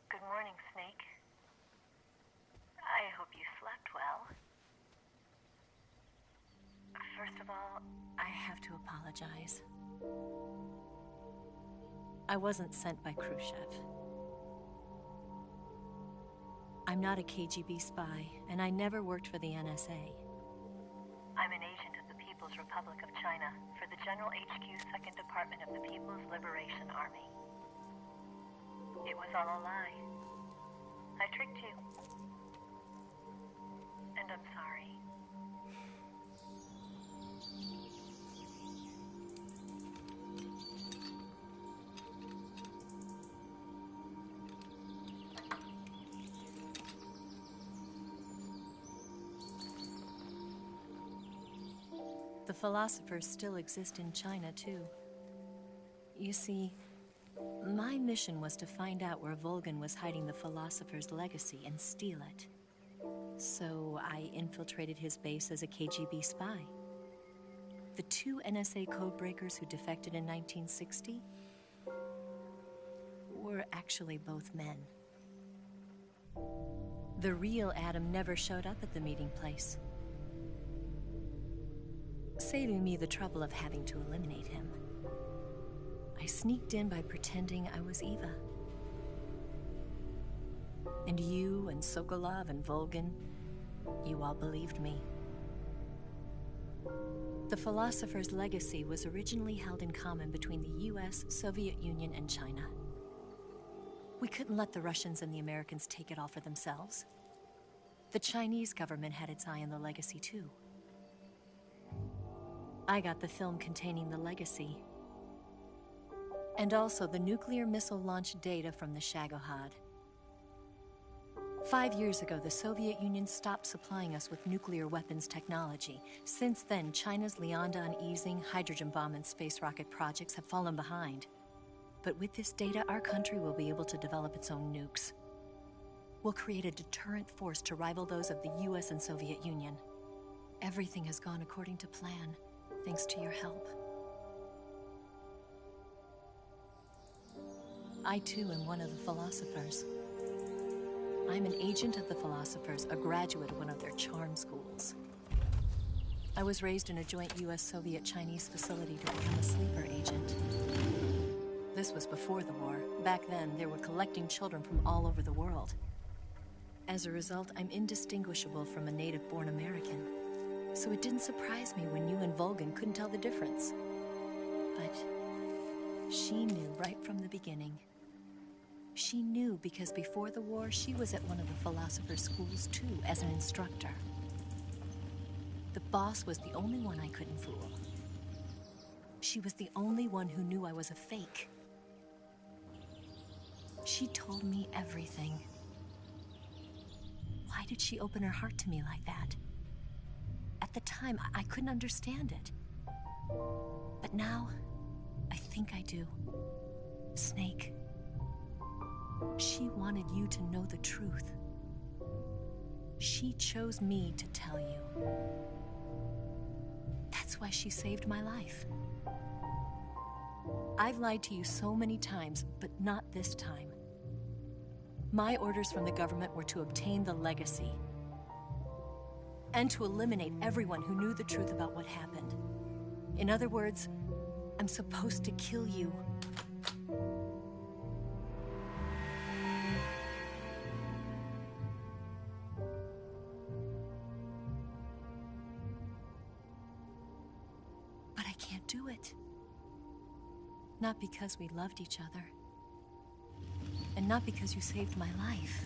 Good morning, Snake. I hope you slept well. First of all,
I have to apologize. I wasn't sent by Khrushchev. I'm not a KGB spy, and I never worked for the NSA.
I'm an agent of the People's Republic of China for the General HQ 2nd Department of the People's Liberation Army. It was all a lie. I tricked you. And I'm sorry.
The philosophers still exist in China, too. You see, my mission was to find out where Volgin was hiding the philosopher's legacy and steal it. So I infiltrated his base as a KGB spy. The two NSA codebreakers who defected in 1960 were actually both men. The real Adam never showed up at the meeting place, saving me the trouble of having to eliminate him. I sneaked in by pretending I was Eva. And you and Sokolov and Volgin, you all believed me. The philosopher's legacy was originally held in common between the US, Soviet Union, and China. We couldn't let the Russians and the Americans take it all for themselves. The Chinese government had its eye on the legacy, too. I got the film containing the legacy, and also the nuclear missile launch data from the Shagohod. 5 years ago, the Soviet Union stopped supplying us with nuclear weapons technology. Since then, China's Liaodong easing, hydrogen bomb, and space rocket projects have fallen behind. But with this data, our country will be able to develop its own nukes. We'll create a deterrent force to rival those of the US and Soviet Union. Everything has gone according to plan, thanks to your help. I, too, am one of the philosophers. I'm an agent of the philosophers, a graduate of one of their charm schools. I was raised in a joint US-Soviet-Chinese facility to become a sleeper agent. This was before the war. Back then, they were collecting children from all over the world. As a result, I'm indistinguishable from a native-born American. So it didn't surprise me when you and Volgin couldn't tell the difference. But she knew right from the beginning. She knew because before the war, she was at one of the philosopher's schools too, as an instructor. The boss was the only one I couldn't fool. She was the only one who knew I was a fake. She told me everything. Why did she open her heart to me like that? At the time, I couldn't understand it. But now, I think I do. Snake. She wanted you to know the truth. She chose me to tell you. That's why she saved my life. I've lied to you so many times, but not this time. My orders from the government were to obtain the legacy and to eliminate everyone who knew the truth about what happened. In other words, I'm supposed to kill you. do it. Not because we loved each other. And not because you saved my life.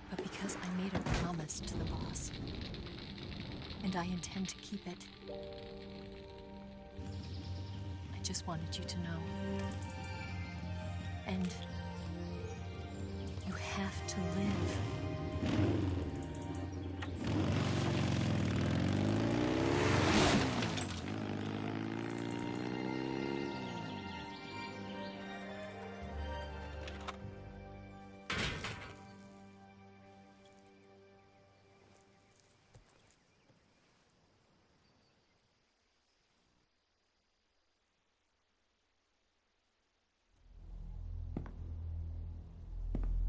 But because I made a promise to the boss. And I intend to keep it. I just wanted you to know. And you have to live.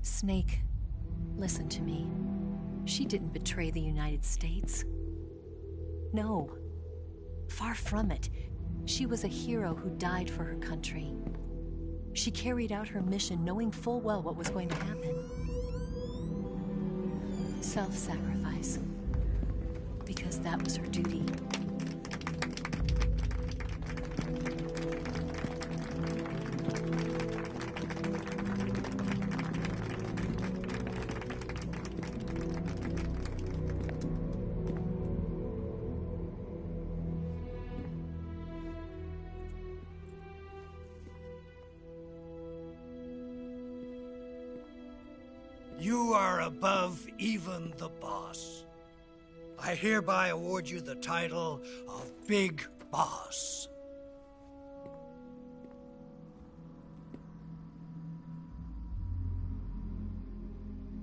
Snake, listen to me. She didn't betray the United States. No. Far from it. She was a hero who died for her country. She carried out her mission knowing full well what was going to happen. Self-sacrifice. Because that was her duty.
You are above even the boss. I hereby award you the title of Big Boss.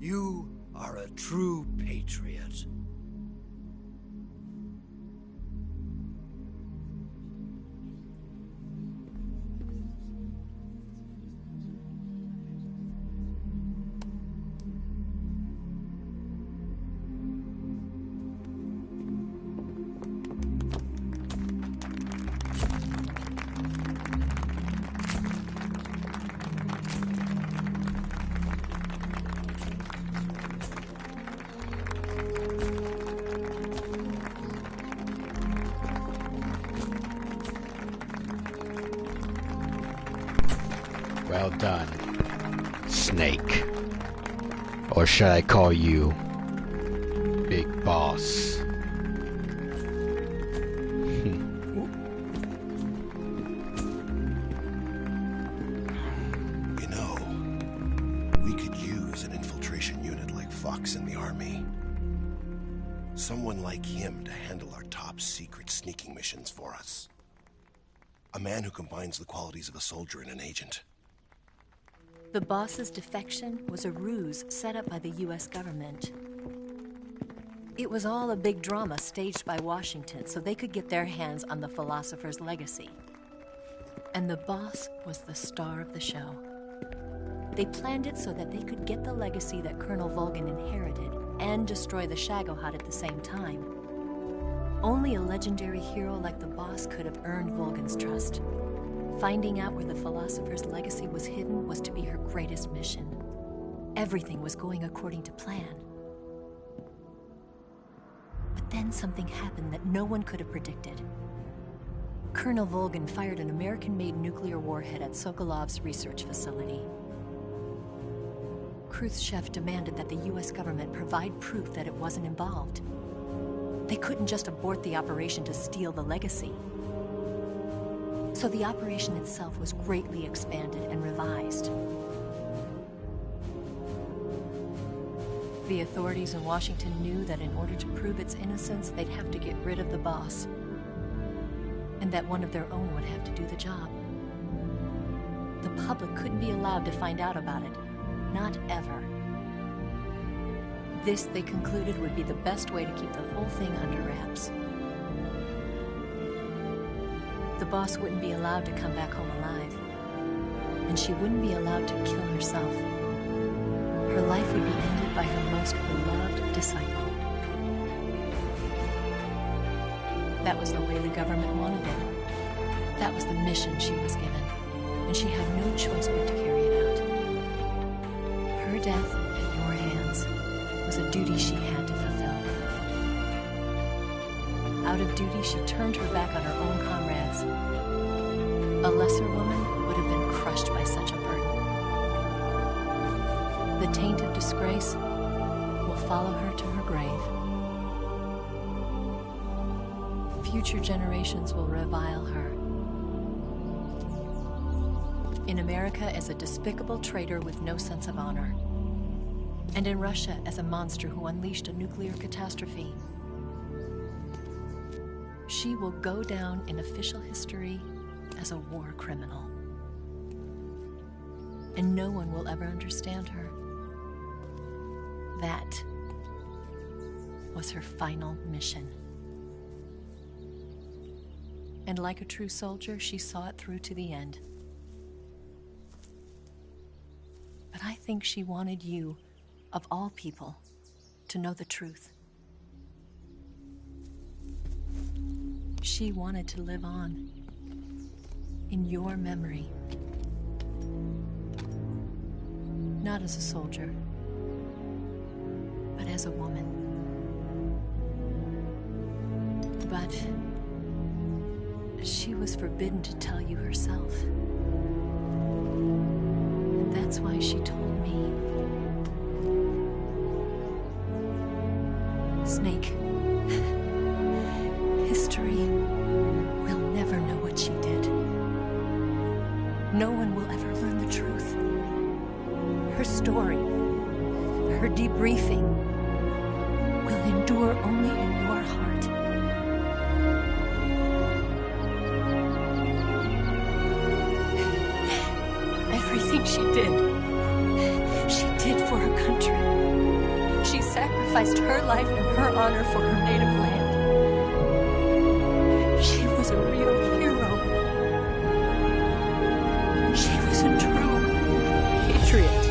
You are a true patriot.
Well done, Snake. Or should I call you Big Boss?
You know, we could use an infiltration unit like Fox in the army. Someone like him to handle our top secret sneaking missions for us. A man who combines the qualities of a soldier and an agent.
The boss's defection was a ruse set up by the US government. It was all a big drama staged by Washington so they could get their hands on the philosopher's legacy. And the boss was the star of the show. They planned it so that they could get the legacy that Colonel Volgin inherited and destroy the Shagohod at the same time. Only a legendary hero like the boss could have earned Volgin's trust. Finding out where the philosopher's legacy was hidden was to be her greatest mission. Everything was going according to plan. But then something happened that no one could have predicted. Colonel Volgin fired an American-made nuclear warhead at Sokolov's research facility. Khrushchev demanded that the US government provide proof that it wasn't involved. They couldn't just abort the operation to steal the legacy. So the operation itself was greatly expanded and revised. The authorities in Washington knew that in order to prove its innocence, they'd have to get rid of the boss. And that one of their own would have to do the job. The public couldn't be allowed to find out about it. Not ever. This, they concluded, would be the best way to keep the whole thing under wraps. The boss wouldn't be allowed to come back home alive. And she wouldn't be allowed to kill herself. Her life would be ended by her most beloved disciple. That was the way the government wanted it. That was the mission she was given. And she had no choice but to carry it out. Her death at your hands was a duty she had to fulfill. Out of duty, she turned her back on her own comrades. A lesser woman would have been crushed by such a burden. The taint of disgrace will follow her to her grave. Future generations will revile her. In America as a despicable traitor with no sense of honor. And in Russia as a monster who unleashed a nuclear catastrophe. She will go down in official history as a war criminal. And no one will ever understand her. That was her final mission. And like a true soldier, she saw it through to the end. But I think she wanted you, of all people, to know the truth. She wanted to live on in your memory. Not as a soldier, but as a woman. But she was forbidden to tell you herself. And that's why she told me. Snake, history will never know what she did. No one will ever learn the truth. Her story, her debriefing, will endure only in your heart. Everything she did for her country. She sacrificed her life and her honor for her native land. She was a real hero. She was a true patriot.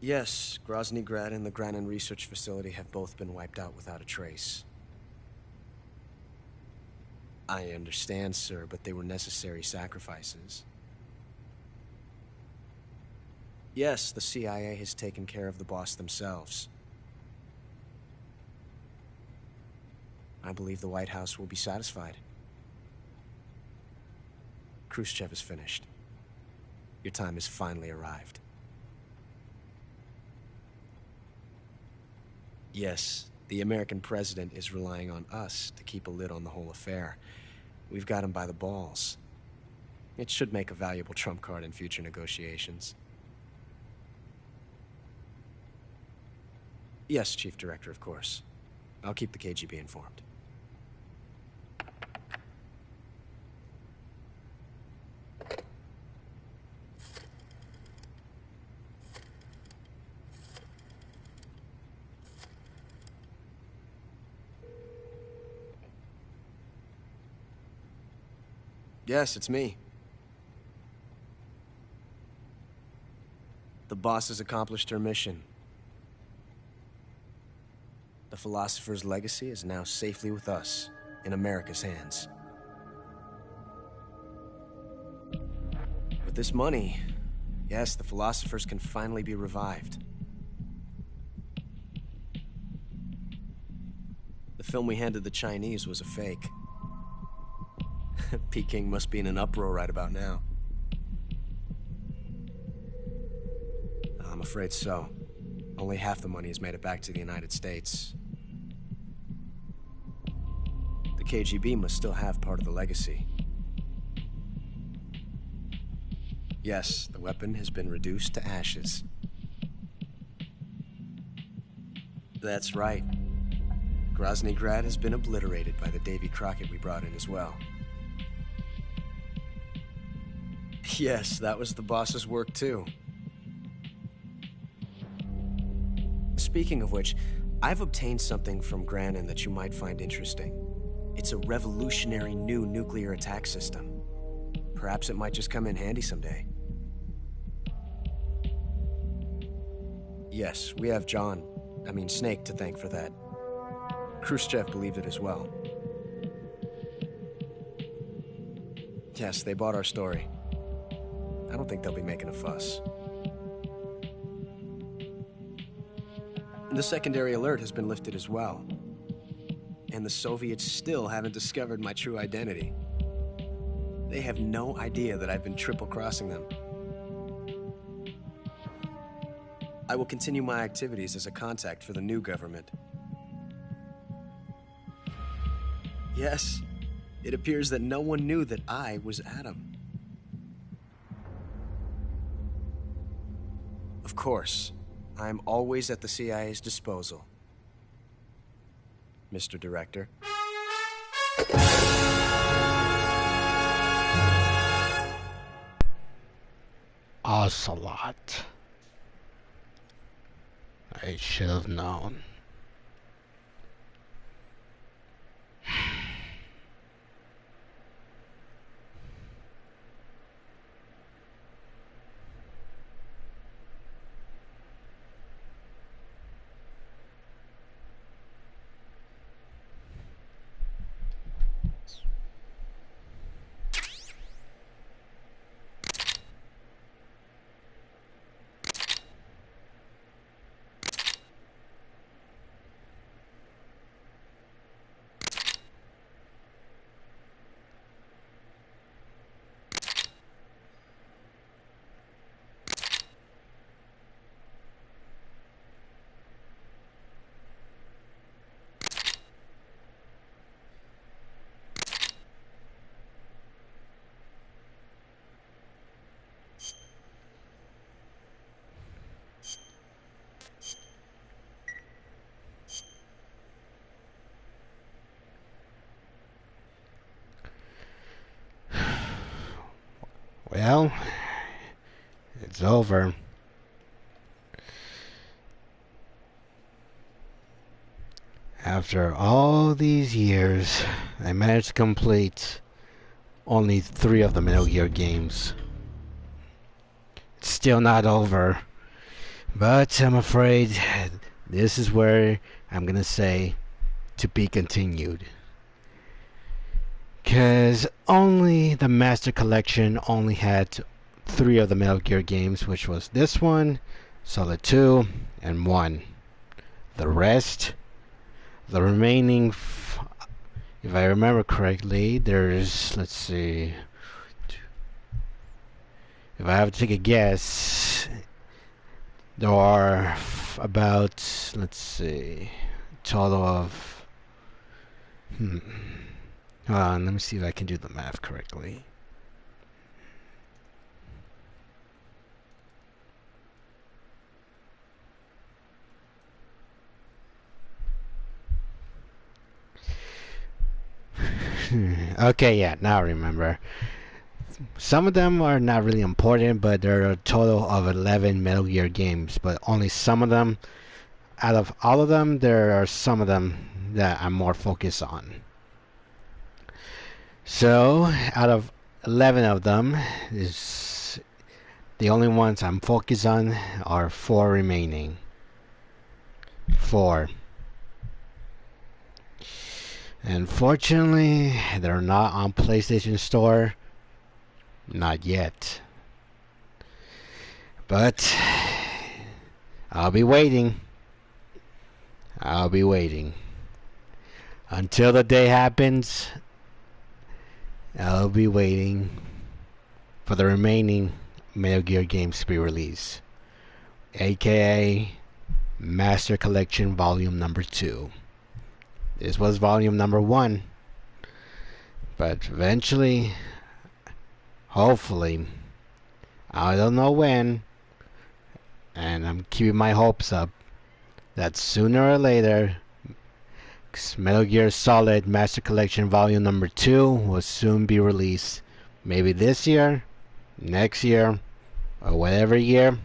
Yes, Grozny Grad and the Granin Research Facility have both been wiped out without a trace. I understand, sir, but they were necessary sacrifices. Yes, the CIA has taken care of the boss themselves. I believe the White House will be satisfied. Khrushchev is finished. Your time has finally arrived. Yes, the American president is relying on us to keep a lid on the whole affair. We've got him by the balls. It should make a valuable trump card in future negotiations. Yes, Chief Director, of course. I'll keep the KGB informed. Yes, it's me. The boss has accomplished her mission. The philosopher's legacy is now safely with us, in America's hands. With this money, yes, the philosophers can finally be revived. The film we handed the Chinese was a fake. Peking must be in an uproar right about now. I'm afraid so. Only half the money has made it back to the United States. The KGB must still have part of the legacy. Yes, the weapon has been reduced to ashes. That's right. Grozny Grad has been obliterated by the Davy Crockett we brought in as well. Yes, that was the boss's work too. Speaking of which, I've obtained something from Granin that you might find interesting. It's a revolutionary new nuclear attack system. Perhaps it might just come in handy someday. Yes, we have Snake to thank for that. Khrushchev believed it as well. Yes, they bought our story. I don't think they'll be making a fuss. The secondary alert has been lifted as well. And the Soviets still haven't discovered my true identity. They have no idea that I've been triple-crossing them. I will continue my activities as a contact for the new government. Yes, it appears that no one knew that I was Adam. Of course, I'm always at the CIA's disposal, Mr. Director.
Ocelot. I should have known. Well, it's over. After all these years, I managed to complete only 3 of the Metal Gear games. It's still not over. But I'm afraid this is where I'm gonna say to be continued. Because only the Master Collection only had 3 of the Metal Gear games, which was this one, Solid 2, and 1. The rest, the remaining, if I remember correctly, there's, let's see, if I have to take a guess, there are about, let's see, total of, hold on, let me see if I can do the math correctly. Okay, yeah, now I remember. Some of them are not really important, but there are a total of 11 Metal Gear games, but only some of them, out of all of them, there are some of them that I'm more focused on. So, out of 11 of them, is the only ones I'm focused on are 4 remaining. 4. Unfortunately, they're not on PlayStation Store. Not yet. But I'll be waiting. I'll be waiting. Until the day happens, I'll be waiting for the remaining Metal Gear games to be released. AKA Master Collection Volume Number 2. This was volume number 1. But eventually, hopefully, I don't know when, and I'm keeping my hopes up, that sooner or later, Metal Gear Solid Master Collection Volume Number 2 will soon be released. Maybe this year, next year, or whatever year.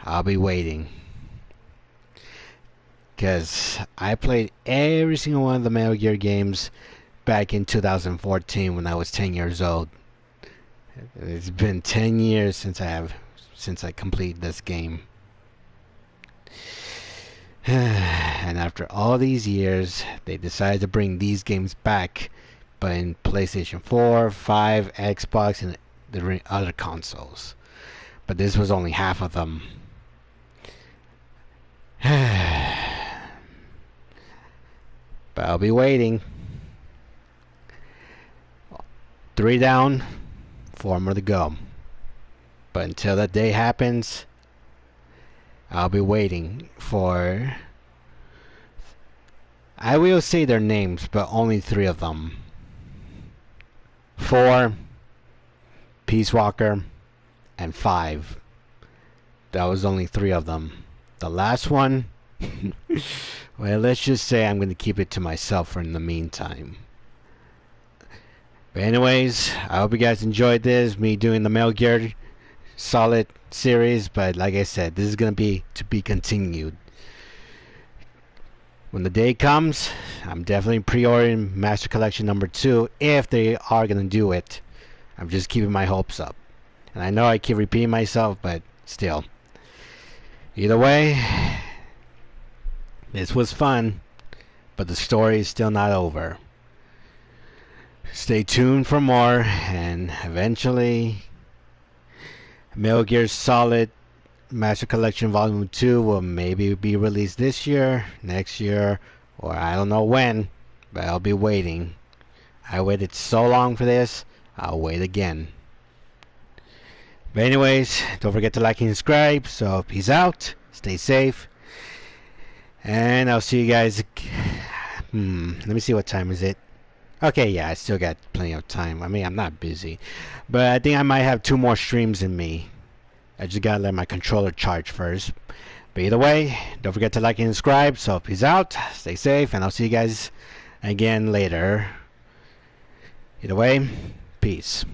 I'll be waiting. Because I played every single one of the Metal Gear games back in 2014 when I was 10 years old. It's been 10 years since I completed this game. And after all these years, they decided to bring these games back, but in PlayStation 4, 5, Xbox, and the other consoles. But this was only half of them. But I'll be waiting. 3 down, 4 more to go. But until that day happens, I'll be waiting for... I will say their names, but only 3 of them. 4, Peace Walker, and 5. That was only 3 of them. The last one... well, let's just say I'm going to keep it to myself for in the meantime. But anyways, I hope you guys enjoyed this, me doing the Metal Gear Solid series, but like I said, this is going to be continued. When the day comes, I'm definitely pre-ordering Master Collection number 2, if they are going to do it. I'm just keeping my hopes up. And I know I keep repeating myself, but still. Either way, this was fun, but the story is still not over. Stay tuned for more, and eventually Metal Gear Solid Master Collection Volume 2 will maybe be released this year, next year, or I don't know when, but I'll be waiting. I waited so long for this, I'll wait again. But anyways, don't forget to like and subscribe, so peace out, stay safe, and I'll see you guys. Let me see, what time is it? Okay, yeah, I still got plenty of time. I mean, I'm not busy, but I think I might have 2 more streams in me. I just gotta let my controller charge first. But either way, don't forget to like and subscribe. So peace out, stay safe, and I'll see you guys again later. Either way, peace.